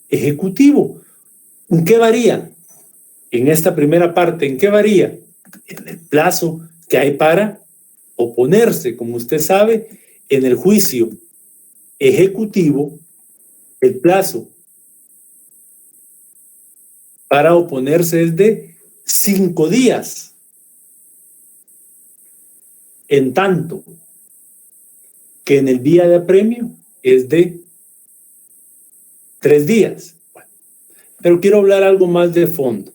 ejecutivo. ¿En qué varía? En esta primera parte, ¿en qué varía? En el plazo que hay para oponerse. Como usted sabe, en el juicio ejecutivo, el plazo para oponerse es de 5 días. En tanto que en el vía de apremio es de 3 días. Bueno, pero quiero hablar algo más de fondo.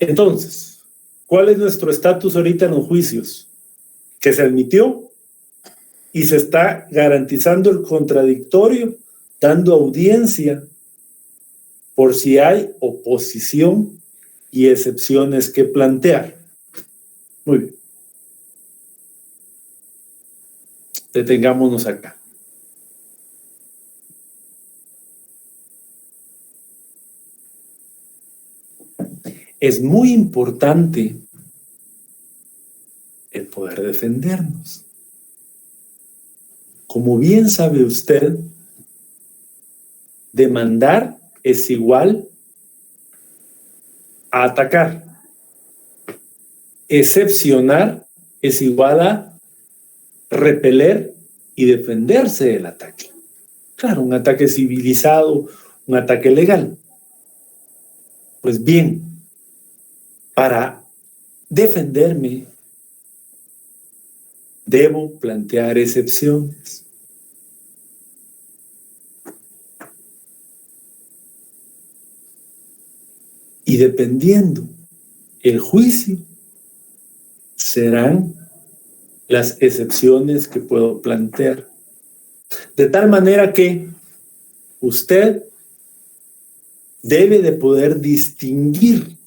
Entonces, ¿cuál es nuestro estatus ahorita en los juicios? Que se admitió y se está garantizando el contradictorio, dando audiencia por si hay oposición y excepciones que plantear. Muy bien. Detengámonos acá. Es muy importante el poder defendernos. Como bien sabe usted, demandar es igual a atacar. Excepcionar es igual a repeler y defenderse del ataque. Claro, un ataque civilizado, un ataque legal. Pues bien, para defenderme, debo plantear excepciones. Y dependiendo el juicio, serán las excepciones que puedo plantear. De tal manera que usted debe de poder distinguir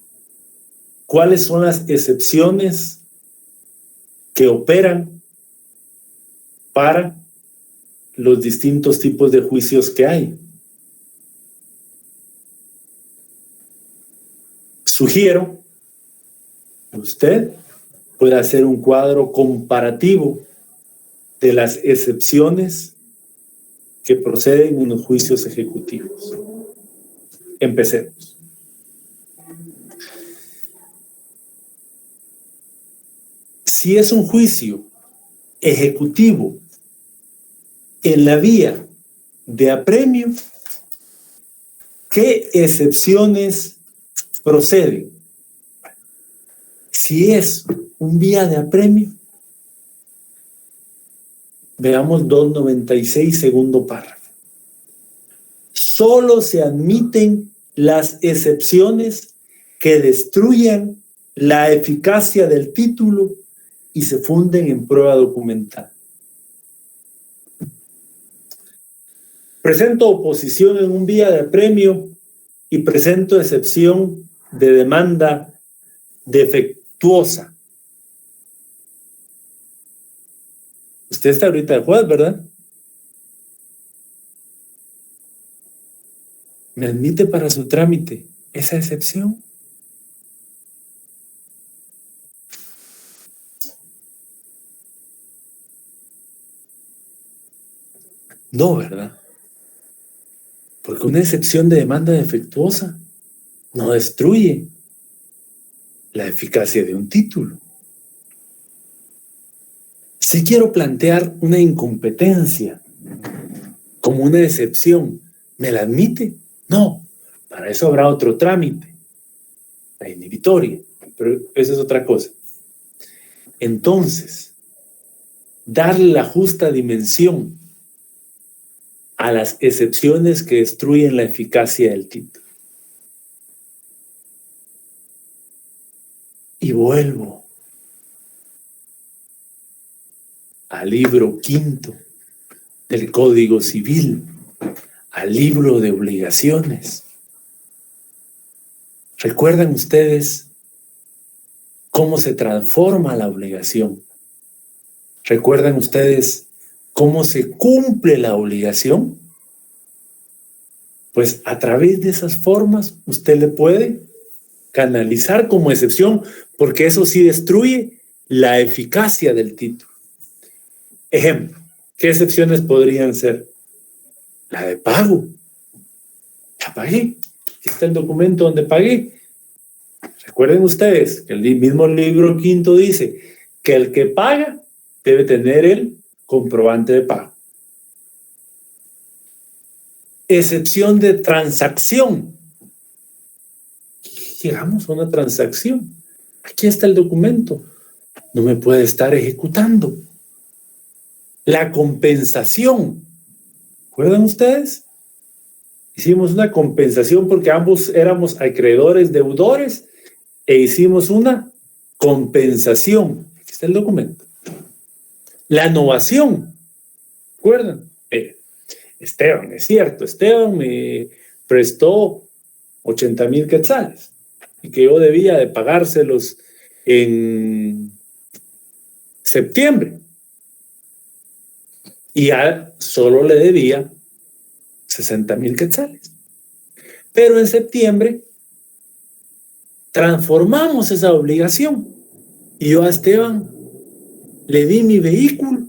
cuáles son las excepciones que operan para los distintos tipos de juicios que hay. Sugiero que usted pueda hacer un cuadro comparativo de las excepciones que proceden en los juicios ejecutivos. Empecemos. Si es un juicio ejecutivo en la vía de apremio, ¿qué excepciones proceden? Si es un vía de apremio, veamos 296, segundo párrafo. Solo se admiten las excepciones que destruyan la eficacia del título y se funden en prueba documental. Presento oposición en un vía de apremio y presento excepción de demanda defectuosa. Usted está ahorita de juez, ¿verdad? ¿Me admite para su trámite esa excepción? No, ¿verdad? Porque una excepción de demanda defectuosa no destruye la eficacia de un título. Si quiero plantear una incompetencia como una excepción, ¿me la admite? No, para eso habrá otro trámite, la inhibitoria, pero eso es otra cosa. Entonces, darle la justa dimensión a las excepciones que destruyen la eficacia del título. Y vuelvo al libro 5 del Código Civil, al libro de obligaciones. ¿Recuerdan ustedes cómo se transforma la obligación? ¿Recuerdan ustedes cómo se cumple la obligación? Pues a través de esas formas usted le puede canalizar como excepción, porque eso sí destruye la eficacia del título. Ejemplo, ¿qué excepciones podrían ser? La de pago. Ya pagué. Aquí está el documento donde pagué. Recuerden ustedes que el mismo libro 5 dice que el que paga debe tener el comprobante de pago. Excepción de transacción. Llegamos a una transacción. Aquí está el documento. No me puede estar ejecutando. La compensación. ¿Recuerdan ustedes? Hicimos una compensación porque ambos éramos acreedores, deudores, e hicimos una compensación. Aquí está el documento. La novación. ¿Recuerdan? Esteban, es cierto, Esteban me prestó 80,000 quetzales y que yo debía de pagárselos en septiembre. Y ya solo le debía 60,000 quetzales. Pero en septiembre transformamos esa obligación y yo a Esteban le di mi vehículo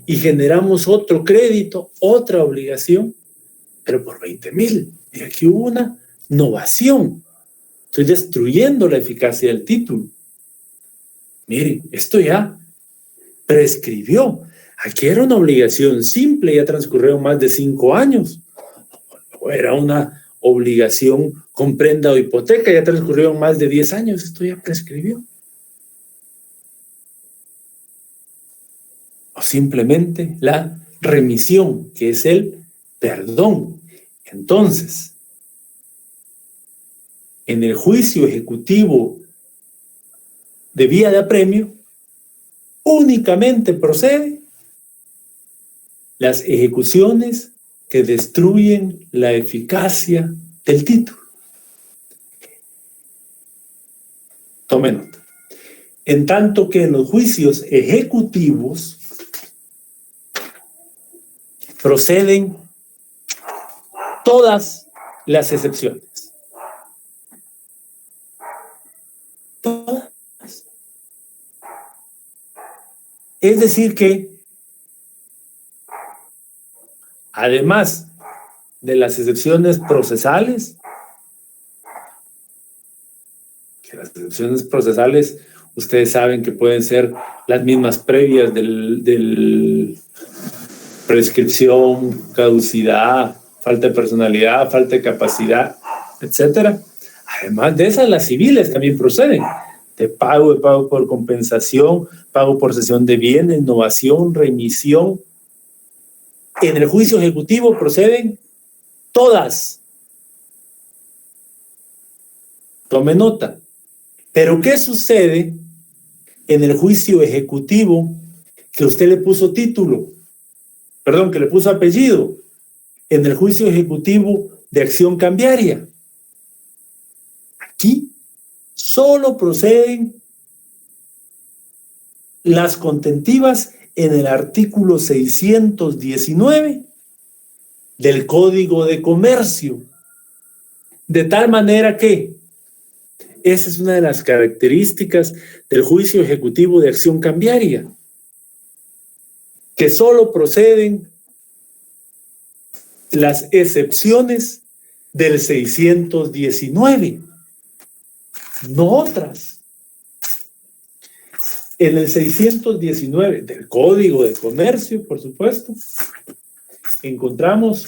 y generamos otro crédito, otra obligación, pero por 20,000. Y aquí hubo una novación. Estoy destruyendo la eficacia del título. Mire, esto ya prescribió. Aquí era una obligación simple, ya transcurrieron más de 5 años. O era una obligación con prenda o hipoteca, ya transcurrieron más de 10 años. Esto ya prescribió. O simplemente la remisión, que es el perdón. Entonces, en el juicio ejecutivo de vía de apremio, únicamente procede las ejecuciones que destruyen la eficacia del título. Tome nota. En tanto que en los juicios ejecutivos proceden todas las excepciones. Todas. Es decir que, además de las excepciones procesales, ustedes saben que pueden ser las mismas previas del prescripción, caducidad, falta de personalidad, falta de capacidad, etcétera. Además de esas, las civiles también proceden. de pago por compensación, pago por cesión de bienes, novación, remisión. En el juicio ejecutivo proceden todas. Tome nota. Pero ¿qué sucede en el juicio ejecutivo que usted le puso título? Perdón, que le puso apellido. En el juicio ejecutivo de acción cambiaria. Aquí solo proceden las contentivas en el artículo 619 del Código de Comercio. De tal manera que esa es una de las características del juicio ejecutivo de acción cambiaria, que solo proceden las excepciones del 619, no otras. En el 619 del Código de Comercio, por supuesto, encontramos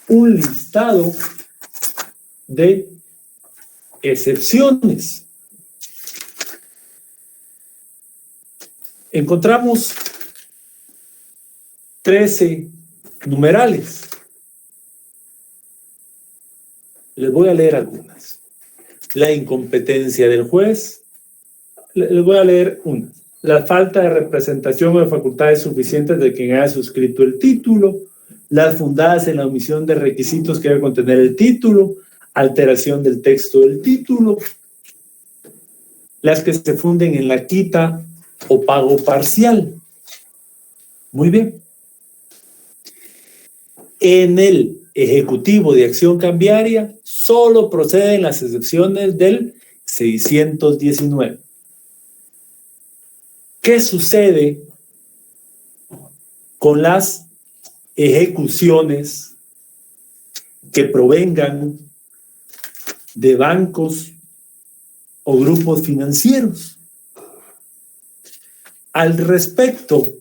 un listado de excepciones. Encontramos 13 numerales. Les voy a leer algunas. La incompetencia del juez. Les voy a leer una. La falta de representación o de facultades suficientes de quien haya suscrito el título. Las fundadas en la omisión de requisitos que debe contener el título. Alteración del texto del título. Las que se funden en la quita o pago parcial. Muy bien. En el ejecutivo de acción cambiaria solo proceden las excepciones del 619. ¿Qué sucede con las ejecuciones que provengan de bancos o grupos financieros? Al respecto,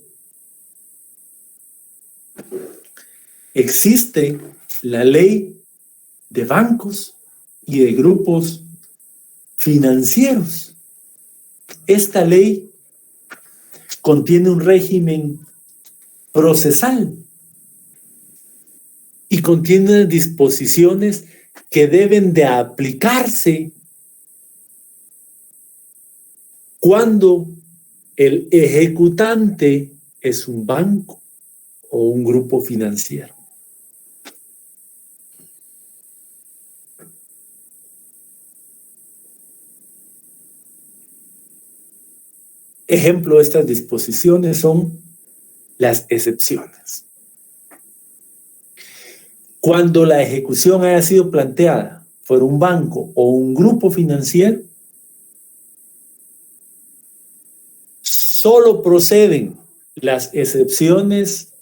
existe la ley de bancos y de grupos financieros. Esta ley contiene un régimen procesal y contiene disposiciones que deben de aplicarse cuando el ejecutante es un banco o un grupo financiero. Ejemplo de estas disposiciones son las excepciones. Cuando la ejecución haya sido planteada por un banco o un grupo financiero, solo proceden las excepciones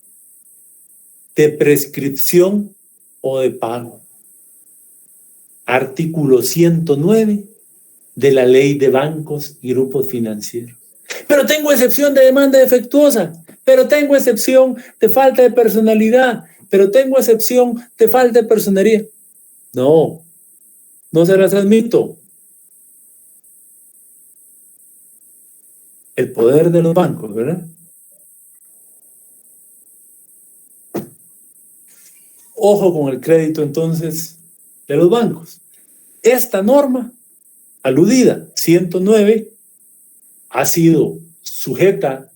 de prescripción o de pago. Artículo 109 de la Ley de Bancos y Grupos Financieros. Pero tengo excepción de demanda defectuosa, pero tengo excepción de falta de personalidad, pero tengo excepción de falta de personería. No, no se las admito. El poder de los bancos, ¿verdad? Ojo con el crédito entonces de los bancos. Esta norma aludida, 109, ha sido sujeta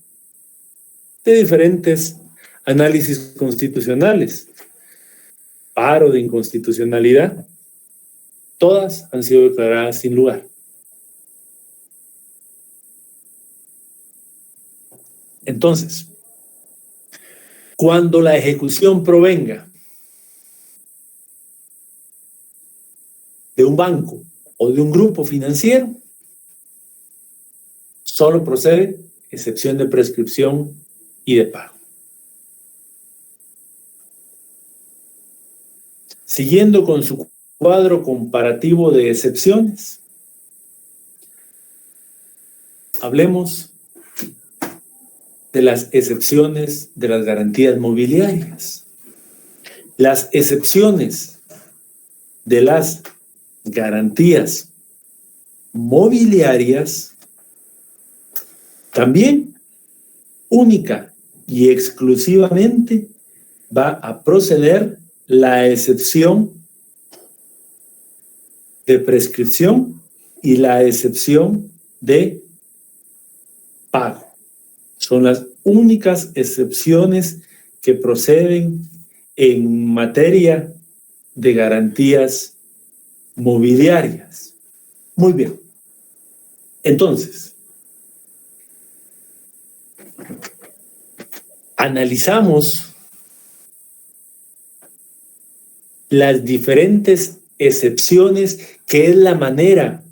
de diferentes análisis constitucionales. Paro de inconstitucionalidad. Todas han sido declaradas sin lugar. Entonces, cuando la ejecución provenga de un banco o de un grupo financiero, solo procede excepción de prescripción y de pago. Siguiendo con su cuadro comparativo de excepciones, hablemos de las excepciones de las garantías mobiliarias. Las excepciones de las garantías mobiliarias, también única y exclusivamente va a proceder la excepción de prescripción y la excepción de pago. Son las únicas excepciones que proceden en materia de garantías mobiliarias. Muy bien. Entonces, analizamos las diferentes excepciones, que es la manera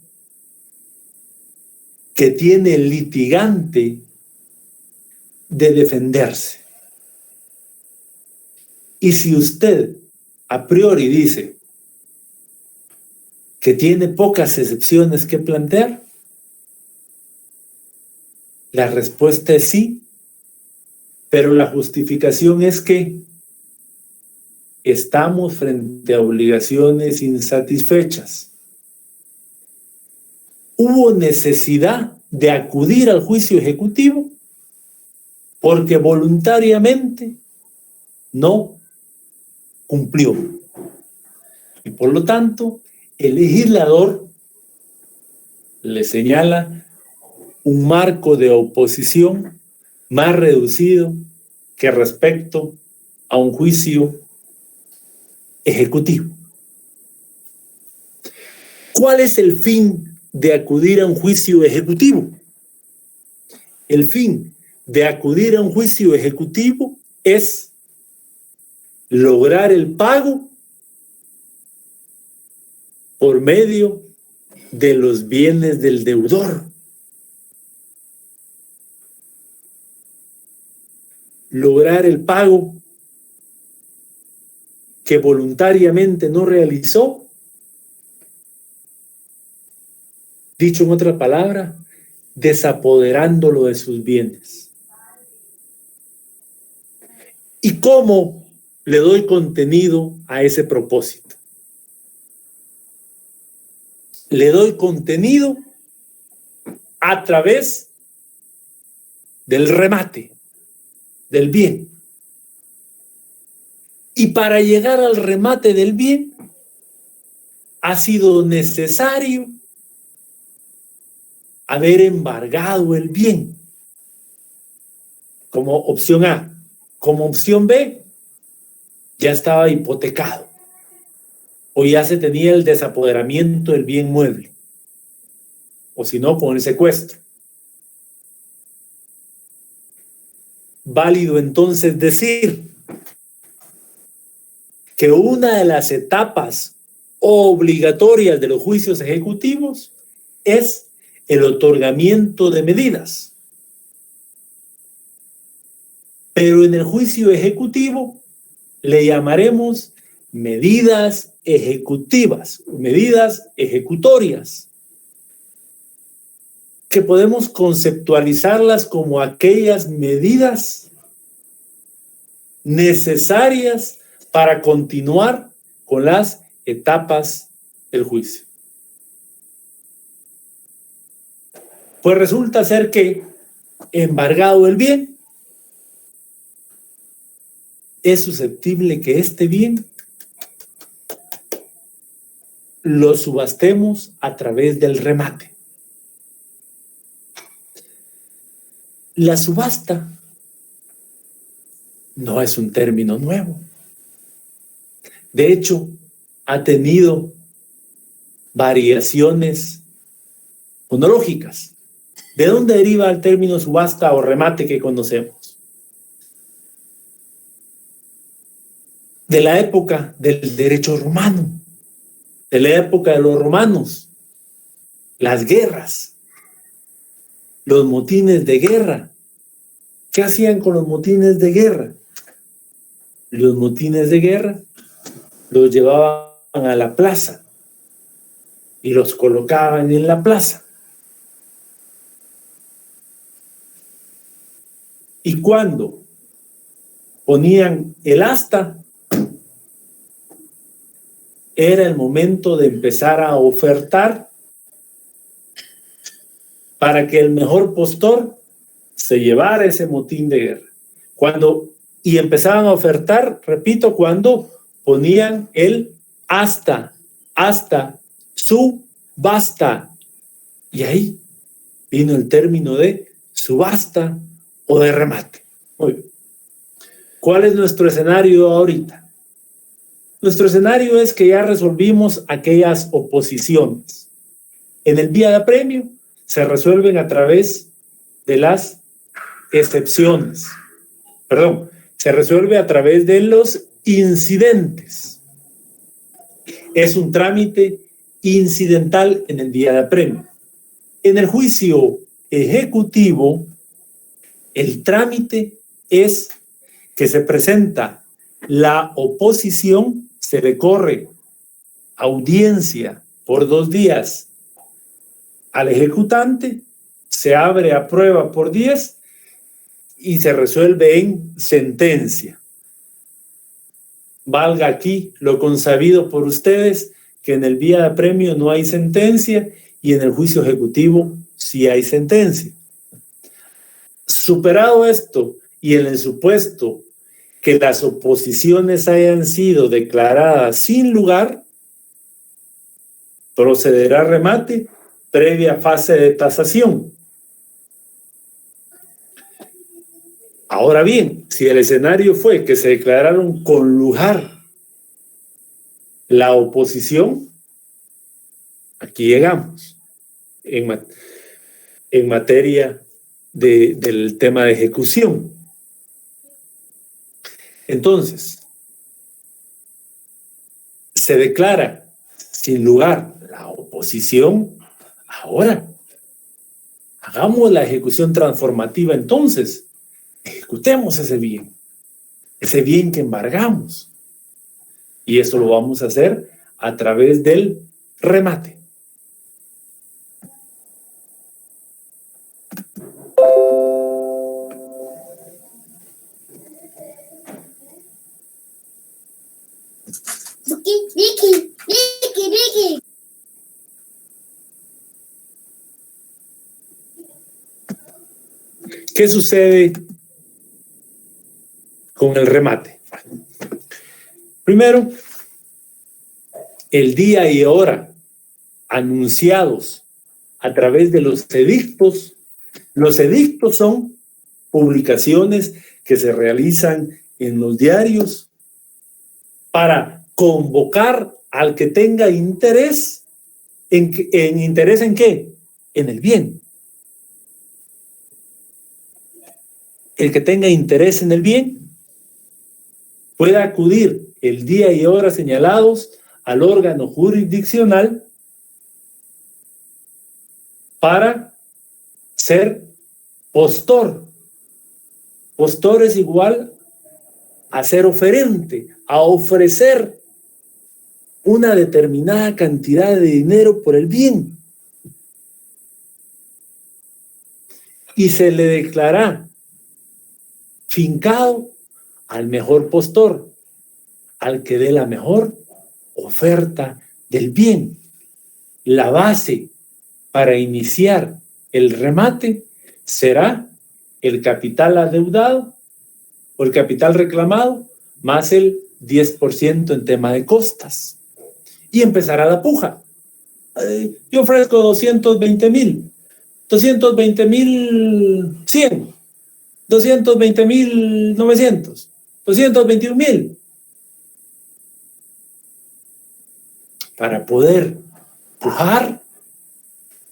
que tiene el litigante de defenderse. Y si usted a priori dice que tiene pocas excepciones que plantear, la respuesta es sí, pero la justificación es que estamos frente a obligaciones insatisfechas. Hubo necesidad de acudir al juicio ejecutivo porque voluntariamente no cumplió. Y por lo tanto, el legislador le señala un marco de oposición más reducido que respecto a un juicio ejecutivo. ¿Cuál es el fin de acudir a un juicio ejecutivo? El fin de acudir a un juicio ejecutivo es lograr el pago por medio de los bienes del deudor. Lograr el pago que voluntariamente no realizó. Dicho en otra palabra, desapoderándolo de sus bienes. ¿Y cómo le doy contenido a ese propósito? Le doy contenido a través del remate del bien. Y para llegar al remate del bien, ha sido necesario haber embargado el bien, como opción A. Como opción B, ya estaba hipotecado o ya se tenía el desapoderamiento del bien mueble, o si no, con el secuestro. Válido entonces decir que una de las etapas obligatorias de los juicios ejecutivos es el otorgamiento de medidas. Pero en el juicio ejecutivo le llamaremos medidas ejecutivas, medidas ejecutorias, que podemos conceptualizarlas como aquellas medidas necesarias para continuar con las etapas del juicio. Pues resulta ser que, embargado el bien, es susceptible que este bien lo subastemos a través del remate. La subasta no es un término nuevo. De hecho, ha tenido variaciones fonológicas. ¿De dónde deriva el término subasta o remate que conocemos? De la época del derecho romano, de la época de los romanos, las guerras, los motines de guerra. ¿Qué hacían con los motines de guerra? Los motines de guerra los llevaban a la plaza y los colocaban en la plaza. Y cuando ponían el asta, era el momento de empezar a ofertar para que el mejor postor se llevara ese motín de guerra. Y empezaban a ofertar, repito, cuando ponían el hasta, subasta. Y ahí vino el término de subasta o de remate. Muy bien. ¿Cuál es nuestro escenario ahorita? Nuestro escenario es que ya resolvimos aquellas oposiciones. En el vía de apremio se resuelven a través de las excepciones. Perdón, se resuelve a través de los incidentes. Es un trámite incidental en el vía de apremio. En el juicio ejecutivo, el trámite es que se presenta la oposición, se le corre audiencia por 2 días al ejecutante, se abre a prueba por 10 y se resuelve en sentencia. Valga aquí lo consabido por ustedes, que en el vía de apremio no hay sentencia y en el juicio ejecutivo sí hay sentencia. Superado esto y en el supuesto que las oposiciones hayan sido declaradas sin lugar, procederá remate previa fase de tasación. Ahora bien, si el escenario fue que se declararon con lugar la oposición, aquí llegamos en materia del tema de ejecución. Entonces, se declara sin lugar la oposición. Ahora, hagamos la ejecución transformativa entonces. Ejecutemos ese bien que embargamos. Y eso lo vamos a hacer a través del remate. Vicky. ¿Qué sucede con el remate? Primero, el día y hora anunciados a través de los edictos. Los edictos son publicaciones que se realizan en los diarios para convocar al que tenga interés. ¿Interés en qué? En el bien. El que tenga interés en el bien puede acudir el día y hora señalados al órgano jurisdiccional para ser postor. Postor es igual a ser oferente, a ofrecer una determinada cantidad de dinero por el bien. Y se le declara fincado al mejor postor, al que dé la mejor oferta del bien. La base para iniciar el remate será el capital adeudado o el capital reclamado más el 10% en tema de costas. Y empezará la puja. Yo ofrezco 220,000, 220,100, 220,900, 221,000. Para poder pujar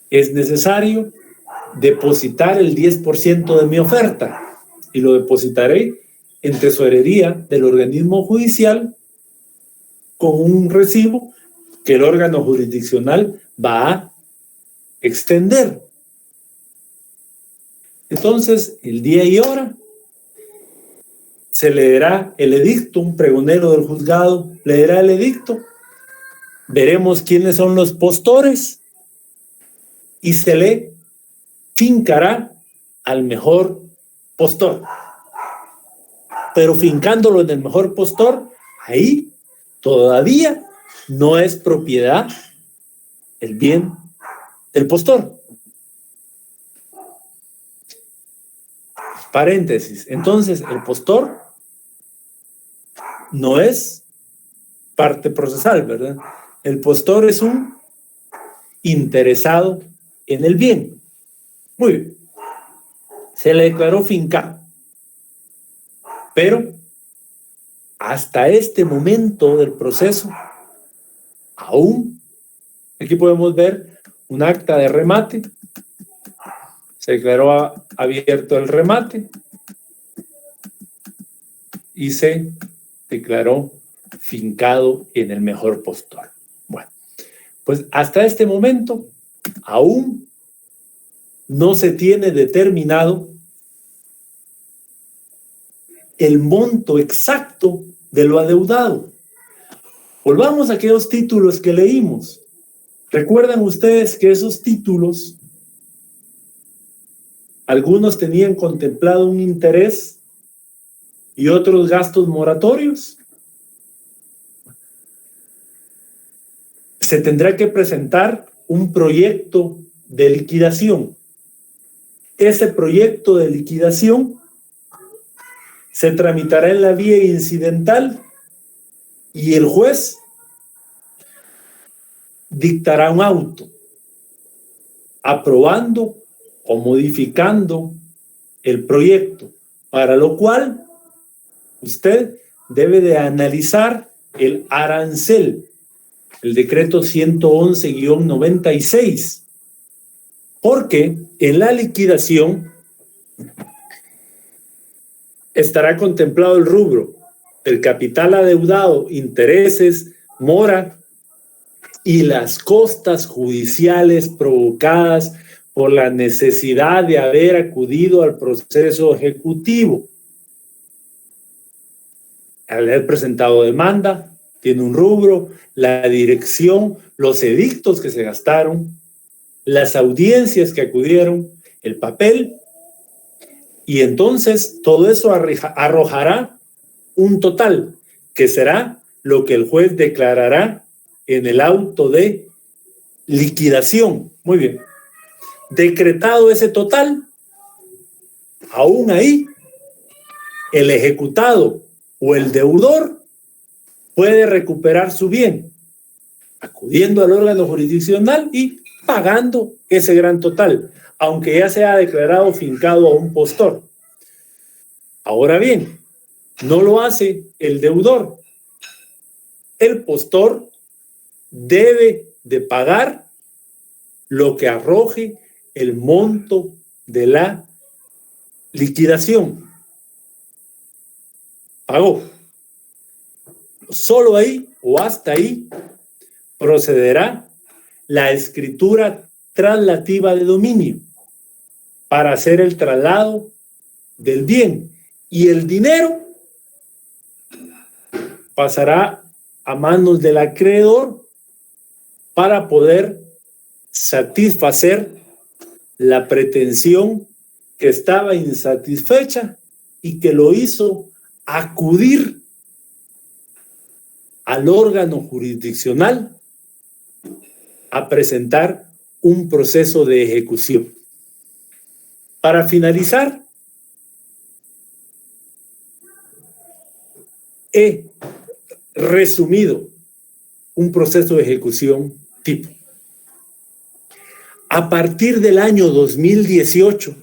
es necesario depositar el 10% de mi oferta y lo depositaré en tesorería del organismo judicial con un recibo que el órgano jurisdiccional va a extender. Entonces, el día y hora se leerá el edicto, un pregonero del juzgado leerá el edicto, veremos quiénes son los postores y se le fincará al mejor postor. Pero fincándolo en el mejor postor, ahí todavía no es propiedad el bien del postor. Paréntesis. Entonces, el postor no es parte procesal, ¿verdad? El postor es un interesado en el bien. Muy bien. Se le declaró finca, pero hasta este momento del proceso, aún, aquí podemos ver un acta de remate, se declaró abierto el remate y se declaró fincado en el mejor postor. Bueno, pues hasta este momento aún no se tiene determinado el monto exacto de lo adeudado. Volvamos a aquellos títulos que leímos. ¿Recuerdan ustedes que esos títulos, algunos tenían contemplado un interés y otros gastos moratorios? Se tendrá que presentar un proyecto de liquidación. Ese proyecto de liquidación se tramitará en la vía incidental y el juez dictará un auto aprobando o modificando el proyecto, para lo cual usted debe de analizar el arancel, el decreto 111-96, porque en la liquidación estará contemplado el rubro del capital adeudado, intereses, mora y las costas judiciales provocadas por la necesidad de haber acudido al proceso ejecutivo. Al haber presentado demanda, tiene un rubro, la dirección, los edictos que se gastaron, las audiencias que acudieron, el papel, y entonces todo eso arrojará un total, que será lo que el juez declarará en el auto de liquidación. Muy bien. Decretado ese total, aún ahí, el ejecutado o el deudor puede recuperar su bien, acudiendo al órgano jurisdiccional y pagando ese gran total, aunque ya sea declarado fincado a un postor. Ahora bien, no lo hace el deudor. El postor debe de pagar lo que arroje el monto de la liquidación. Pagó. Solo ahí o hasta ahí procederá la escritura traslativa de dominio para hacer el traslado del bien, y el dinero pasará a manos del acreedor para poder satisfacer la pretensión que estaba insatisfecha y que lo hizo acudir al órgano jurisdiccional a presentar un proceso de ejecución. Para finalizar, he resumido un proceso de ejecución tipo. A partir del año 2018,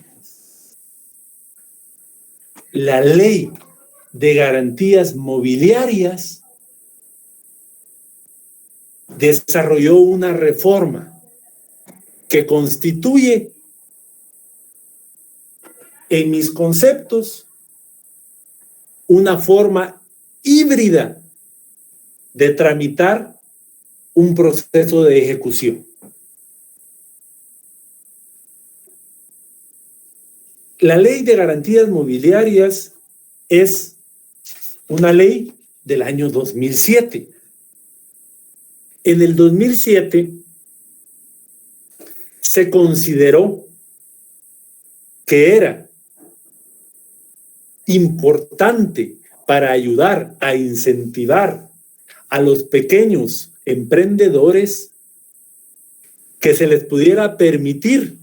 la Ley de Garantías Mobiliarias desarrolló una reforma que constituye, en mis conceptos, una forma híbrida de tramitar un proceso de ejecución. La Ley de Garantías Mobiliarias es una ley del año 2007. En el 2007 se consideró que era importante para ayudar a incentivar a los pequeños emprendedores que se les pudiera permitir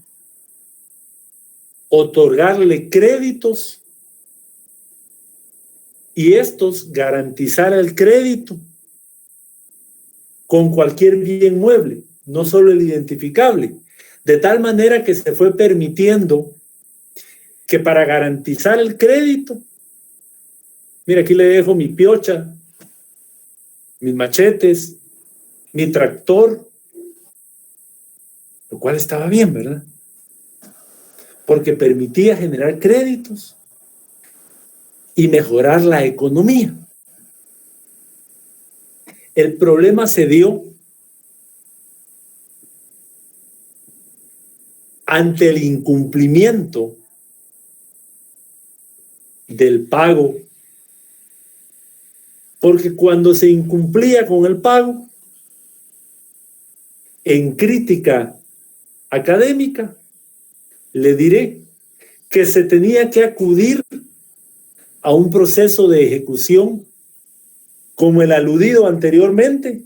otorgarle créditos y estos garantizar el crédito con cualquier bien mueble, no solo el identificable, de tal manera que se fue permitiendo que para garantizar el crédito, mira, aquí le dejo mi piocha, mis machetes, mi tractor, lo cual estaba bien, ¿verdad? Porque permitía generar créditos y mejorar la economía. El problema se dio ante el incumplimiento del pago, porque cuando se incumplía con el pago, en crítica académica, le diré que se tenía que acudir a un proceso de ejecución como el aludido anteriormente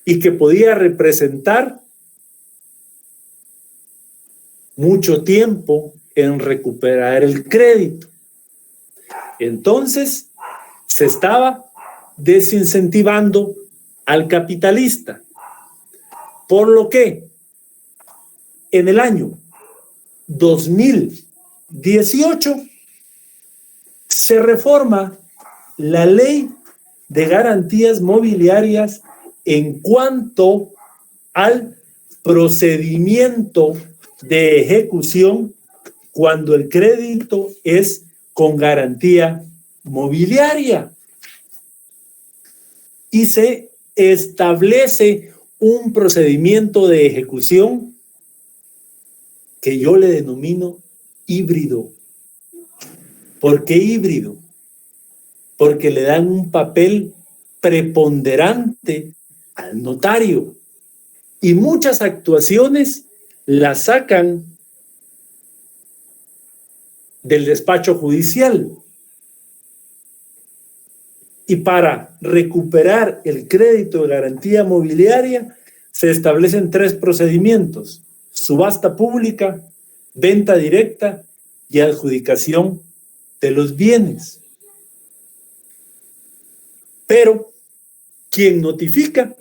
y que podía representar mucho tiempo en recuperar el crédito. Entonces, se estaba desincentivando al capitalista, por lo que en el año 2018 se reforma la ley de garantías mobiliarias en cuanto al procedimiento de ejecución cuando el crédito es con garantía mobiliaria. Y se establece un procedimiento de ejecución que yo le denomino híbrido. ¿Por qué híbrido? Porque le dan un papel preponderante al notario y muchas actuaciones las sacan del despacho judicial. Y para recuperar el crédito de garantía mobiliaria se establecen 3 procedimientos: subasta pública, venta directa y adjudicación de los bienes. Pero quien notifica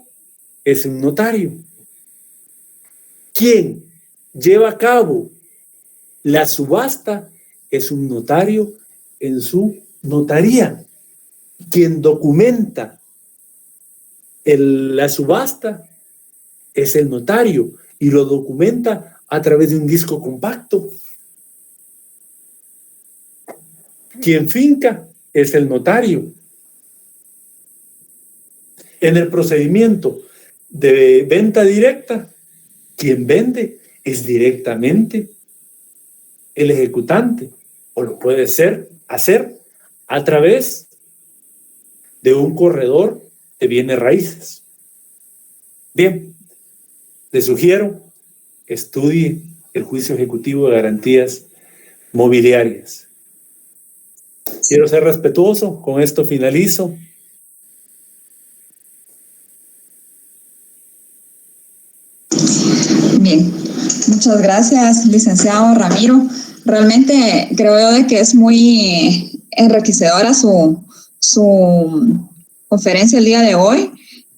es un notario. Quien lleva a cabo la subasta es un notario en su notaría. Quien documenta la subasta es el notario y lo documenta a través de un disco compacto. Quien finca es el notario. En el procedimiento de venta directa, quien vende es directamente el ejecutante, o lo puede hacer a través de un corredor de bienes raíces. Bien, le sugiero que estudie el juicio ejecutivo de garantías mobiliarias. Quiero ser respetuoso, con esto finalizo. Bien, muchas gracias, licenciado Ramiro. Realmente creo yo de que es muy enriquecedora su conferencia el día de hoy.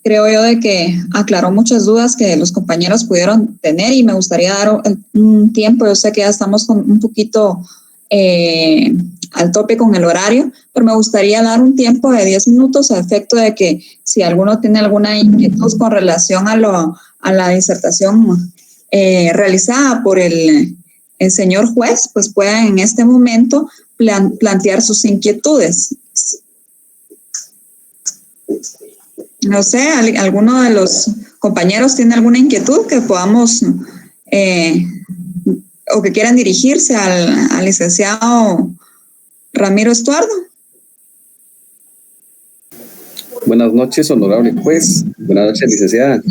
Creo yo de que aclaró muchas dudas que los compañeros pudieron tener y me gustaría dar un tiempo. Yo sé que ya estamos con un poquito al tope con el horario, pero me gustaría dar un tiempo de 10 minutos a efecto de que si alguno tiene alguna inquietud con relación a la disertación realizada por el señor juez, pues pueda en este momento plantear sus inquietudes. No sé, ¿alguno de los compañeros tiene alguna inquietud que podamos o que quieran dirigirse al licenciado Ramiro Estuardo? Buenas noches, honorable juez. Buenas noches, licenciada.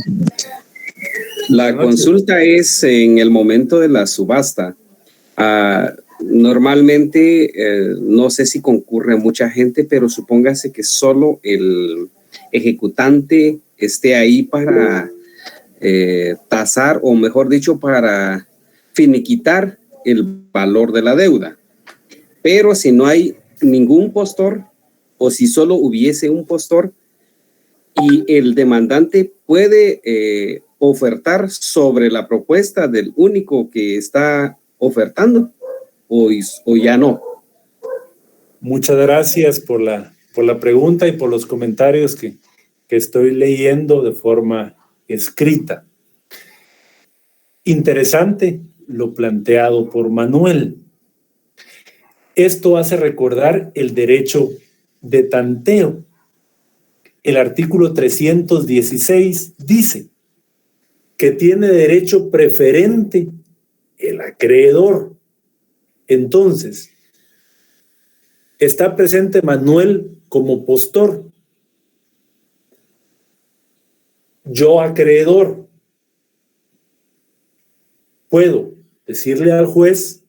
La consulta es en el momento de la subasta. Normalmente, no sé si concurre mucha gente, pero supóngase que solo el ejecutante esté ahí para tasar, o mejor dicho, para finiquitar el valor de la deuda. Pero si no hay ningún postor, o si solo hubiese un postor, y el demandante puede ofertar sobre la propuesta del único que está ofertando, o ya no. Muchas gracias por la pregunta y por los comentarios que estoy leyendo de forma escrita. Interesante lo planteado por Manuel. Esto hace recordar el derecho de tanteo. El artículo 316 dice que tiene derecho preferente el acreedor. Entonces, está presente Manuel como postor. Yo, acreedor, puedo decirle al juez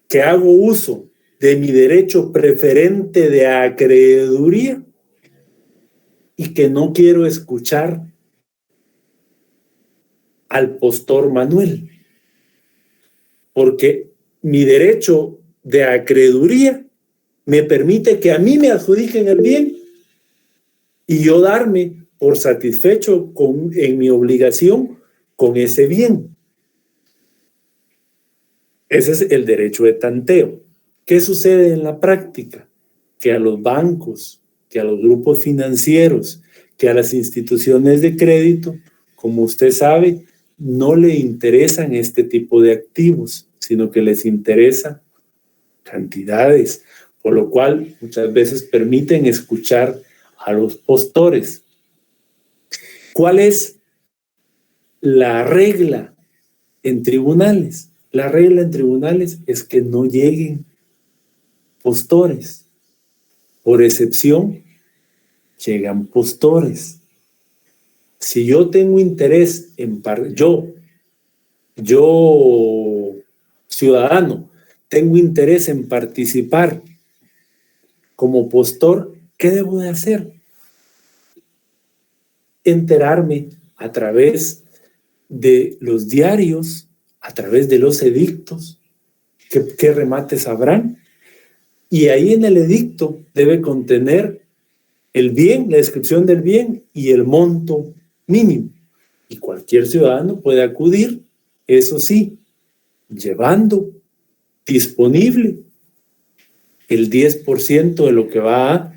que hago uso de mi derecho preferente de acreeduría y que no quiero escuchar al postor Manuel, porque mi derecho de acreeduría me permite que a mí me adjudiquen el bien y yo darme por satisfecho en mi obligación con ese bien. Ese es el derecho de tanteo. ¿Qué sucede en la práctica? Que a los bancos, que a los grupos financieros, que a las instituciones de crédito, como usted sabe, no le interesan este tipo de activos, sino que les interesa cantidades, por lo cual muchas veces permiten escuchar a los postores. ¿Cuál es la regla en tribunales? La regla en tribunales es que no lleguen postores. Por excepción, llegan postores. Si yo tengo interés en yo ciudadano, tengo interés en participar como postor, ¿qué debo de hacer? Enterarme a través de los diarios, a través de los edictos, qué remates habrán. Y ahí en el edicto debe contener el bien, la descripción del bien y el monto mínimo. Y cualquier ciudadano puede acudir, eso sí, llevando disponible el 10% de lo que va a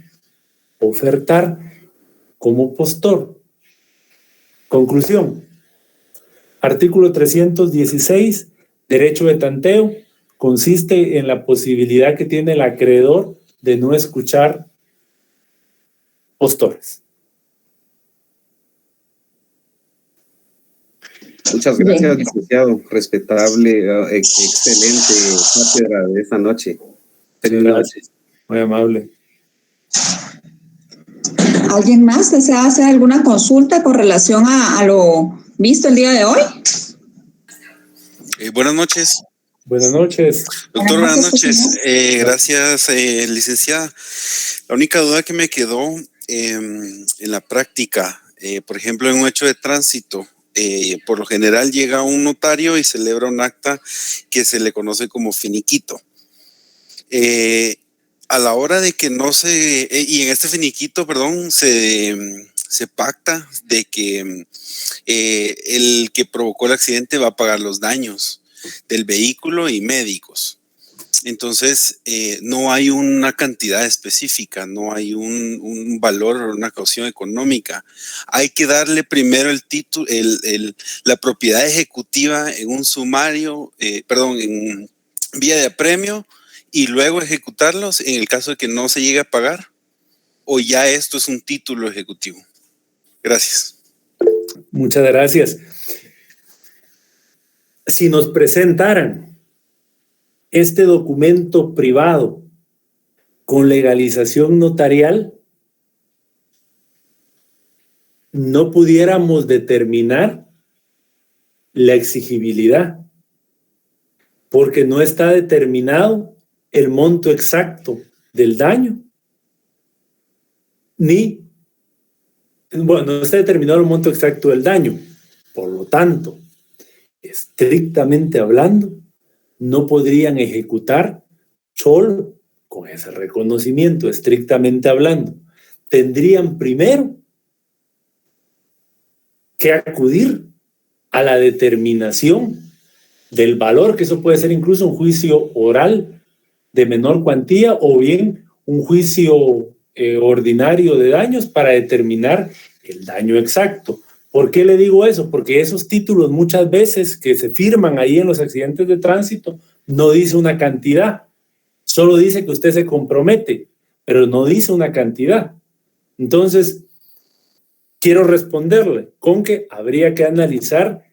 ofertar como postor. Conclusión. Artículo 316, derecho de tanteo, consiste en la posibilidad que tiene el acreedor de no escuchar postores. Muchas gracias, licenciado. Respetable, excelente cátedra de esta noche. Feliz noche. Muy amable. ¿Alguien más desea hacer alguna consulta con relación a lo visto el día de hoy? Buenas noches. Buenas noches. Doctor, buenas noches. Gracias, licenciada. La única duda que me quedó en la práctica, por ejemplo, en un hecho de tránsito, por lo general llega un notario y celebra un acta que se le conoce como finiquito. A la hora de que no se... y en este finiquito, perdón, se pacta de que el que provocó el accidente va a pagar los daños del vehículo y médicos. Entonces, no hay una cantidad específica, no hay un valor o una caución económica. Hay que darle primero el título, la propiedad ejecutiva en un sumario, en vía de apremio, y luego ejecutarlos en el caso de que no se llegue a pagar, o ya esto es un título ejecutivo. Gracias. Muchas gracias. Si nos presentaran este documento privado con legalización notarial, no pudiéramos determinar la exigibilidad, porque no está determinado el monto exacto del daño, ni bueno, no está determinado el monto exacto del daño. Por lo tanto, estrictamente hablando, no podrían ejecutar solo con ese reconocimiento, estrictamente hablando. Tendrían primero que acudir a la determinación del valor, que eso puede ser incluso un juicio oral de menor cuantía o bien un juicio ordinario de daños para determinar el daño exacto. ¿Por qué le digo eso? Porque esos títulos muchas veces que se firman ahí en los accidentes de tránsito no dice una cantidad, solo dice que usted se compromete, pero no dice una cantidad. Entonces, quiero responderle con que habría que analizar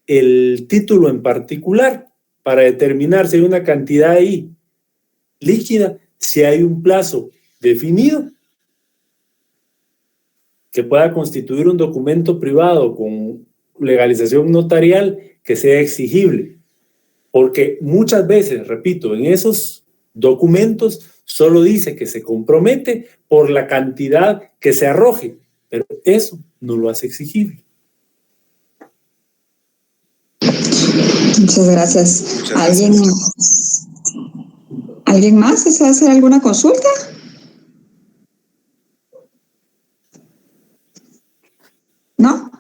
el título en particular para determinar si hay una cantidad ahí líquida, si hay un plazo definido que pueda constituir un documento privado con legalización notarial que sea exigible. Porque muchas veces, repito, en esos documentos solo dice que se compromete por la cantidad que se arroje, pero eso no lo hace exigible. Muchas gracias. Muchas gracias. ¿Alguien más desea hacer alguna consulta? ¿No?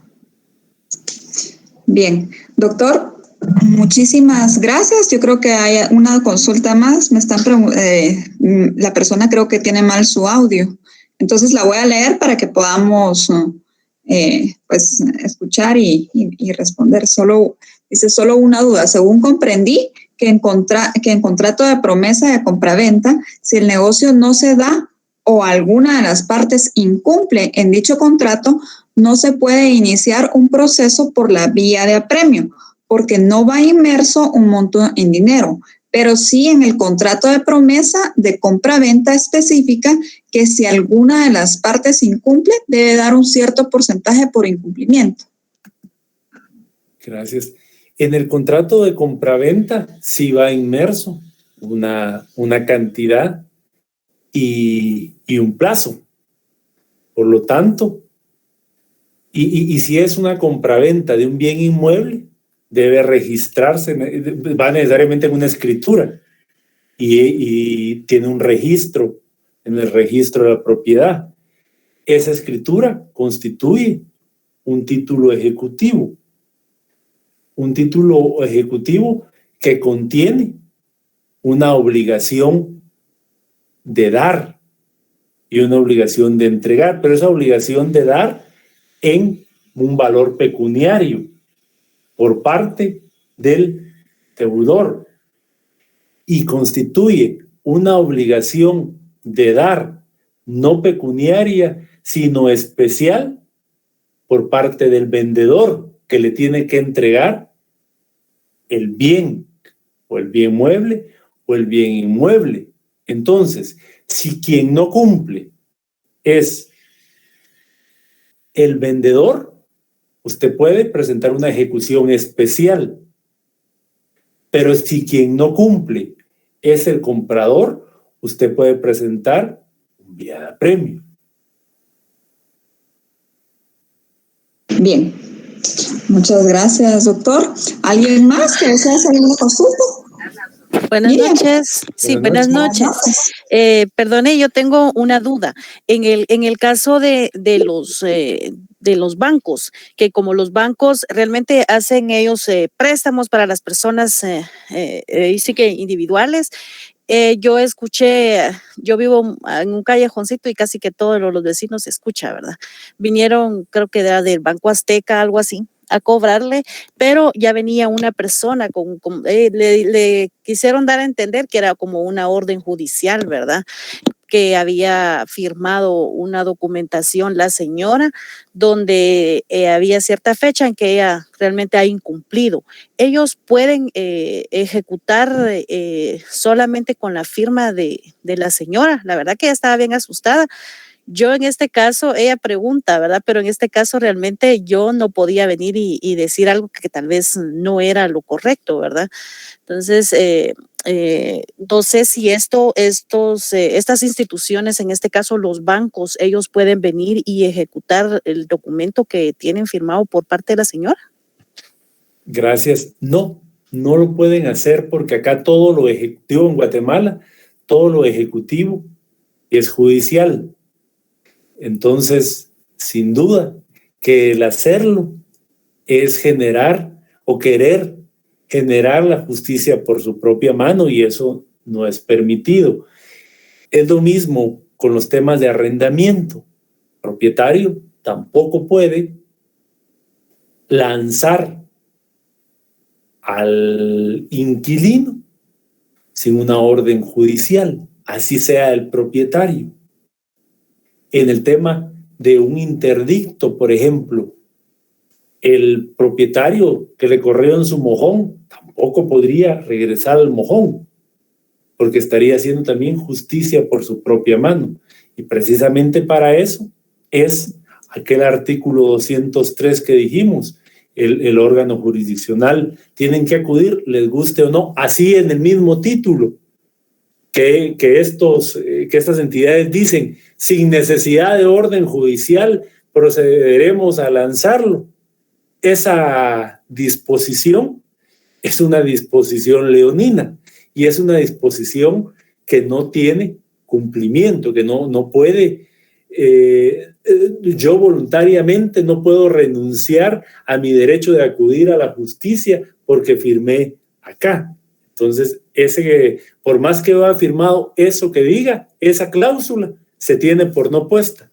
Bien, doctor, muchísimas gracias. Yo creo que hay una consulta más. Me están la persona creo que tiene mal su audio. Entonces la voy a leer para que podamos pues escuchar y responder. Dice solo una duda. Según comprendí que en contrato de promesa de compraventa, si el negocio no se da o alguna de las partes incumple en dicho contrato, no se puede iniciar un proceso por la vía de apremio, porque no va inmerso un monto en dinero, pero sí en el contrato de promesa de compra-venta específica que si alguna de las partes incumple, debe dar un cierto porcentaje por incumplimiento. Gracias. En el contrato de compraventa sí va inmerso una cantidad y un plazo. Por lo tanto, y si es una compraventa de un bien inmueble, debe registrarse, va necesariamente en una escritura y tiene un registro en el registro de la propiedad. Esa escritura constituye un título ejecutivo. Un título ejecutivo que contiene una obligación de dar y una obligación de entregar, pero esa obligación de dar en un valor pecuniario por parte del deudor y constituye una obligación de dar no pecuniaria, sino especial por parte del vendedor que le tiene que entregar el bien o el bien mueble o el bien inmueble. Entonces, si quien no cumple es el vendedor, usted puede presentar una ejecución especial. Pero si quien no cumple es el comprador, usted puede presentar un vía de apremio. Bien. Muchas gracias, doctor. ¿Alguien más que desea hacer alguna consulta? Buenas noches. Sí, buenas noches. Perdone, yo tengo una duda. En el caso de los bancos, que como los bancos realmente hacen ellos préstamos para las personas, sí que individuales. Yo escuché, yo vivo en un callejoncito y casi que todos los vecinos se escucha, ¿verdad? Vinieron, creo que era del Banco Azteca, algo así, a cobrarle, pero ya venía una persona le quisieron dar a entender que era como una orden judicial, ¿verdad? Que había firmado una documentación la señora donde había cierta fecha en que ella realmente ha incumplido. Ellos pueden ejecutar solamente con la firma de la señora. La verdad que ella estaba bien asustada Yo en este caso, ella pregunta, ¿verdad? Pero en este caso realmente yo no podía venir y decir algo que tal vez no era lo correcto, ¿verdad? Entonces, no sé si estas instituciones, en este caso los bancos, ellos pueden venir y ejecutar el documento que tienen firmado por parte de la señora. Gracias. No lo pueden hacer porque acá todo lo ejecutivo en Guatemala, todo lo ejecutivo es judicial. Entonces, sin duda que el hacerlo es generar o querer generar la justicia por su propia mano y eso no es permitido. Es lo mismo con los temas de arrendamiento. El propietario tampoco puede lanzar al inquilino sin una orden judicial, así sea el propietario. En el tema de un interdicto, por ejemplo, el propietario que le corrió en su mojón tampoco podría regresar al mojón, porque estaría haciendo también justicia por su propia mano. Y precisamente para eso es aquel artículo 203 que dijimos, el órgano jurisdiccional. Tienen que acudir, les guste o no, así en el mismo título que estas entidades dicen, sin necesidad de orden judicial, procederemos a lanzarlo. Esa disposición es una disposición leonina y es una disposición que no tiene cumplimiento, que no puede, yo voluntariamente no puedo renunciar a mi derecho de acudir a la justicia porque firmé acá. Entonces, por más que haya firmado eso que diga, esa cláusula se tiene por no puesta.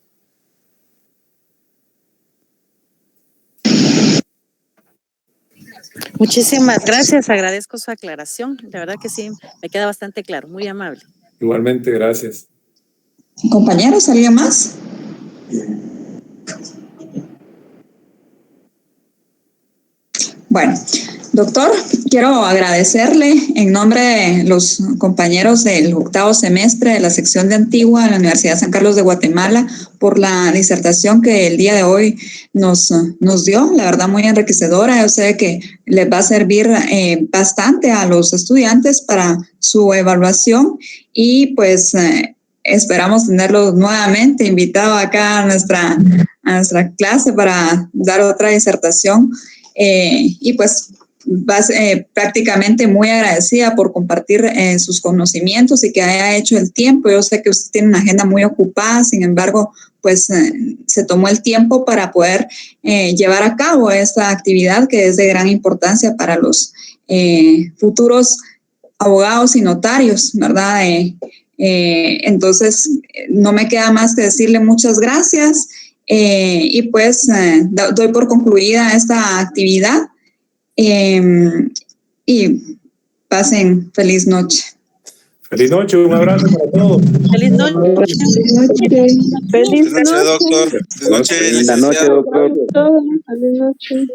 Muchísimas gracias, agradezco su aclaración. La verdad que sí, me queda bastante claro, muy amable. Igualmente, gracias. Compañeros, ¿alguien más? Bueno, doctor, quiero agradecerle en nombre de los compañeros del 8º semestre de la sección de Antigua de la Universidad San Carlos de Guatemala por la disertación que el día de hoy nos dio, la verdad muy enriquecedora. Yo sé que les va a servir bastante a los estudiantes para su evaluación y pues esperamos tenerlos nuevamente invitados acá a nuestra clase para dar otra disertación. Y pues prácticamente muy agradecida por compartir sus conocimientos y que haya hecho el tiempo. Yo sé que usted tiene una agenda muy ocupada, sin embargo, pues se tomó el tiempo para poder llevar a cabo esta actividad que es de gran importancia para los futuros abogados y notarios, ¿verdad? Entonces, no me queda más que decirle muchas gracias. Y pues doy por concluida esta actividad y pasen feliz noche. Feliz noche, un abrazo para todos. Feliz noche. Feliz noche. Feliz noche, doctor. Feliz noche, Linda noche, doctor. Feliz noche.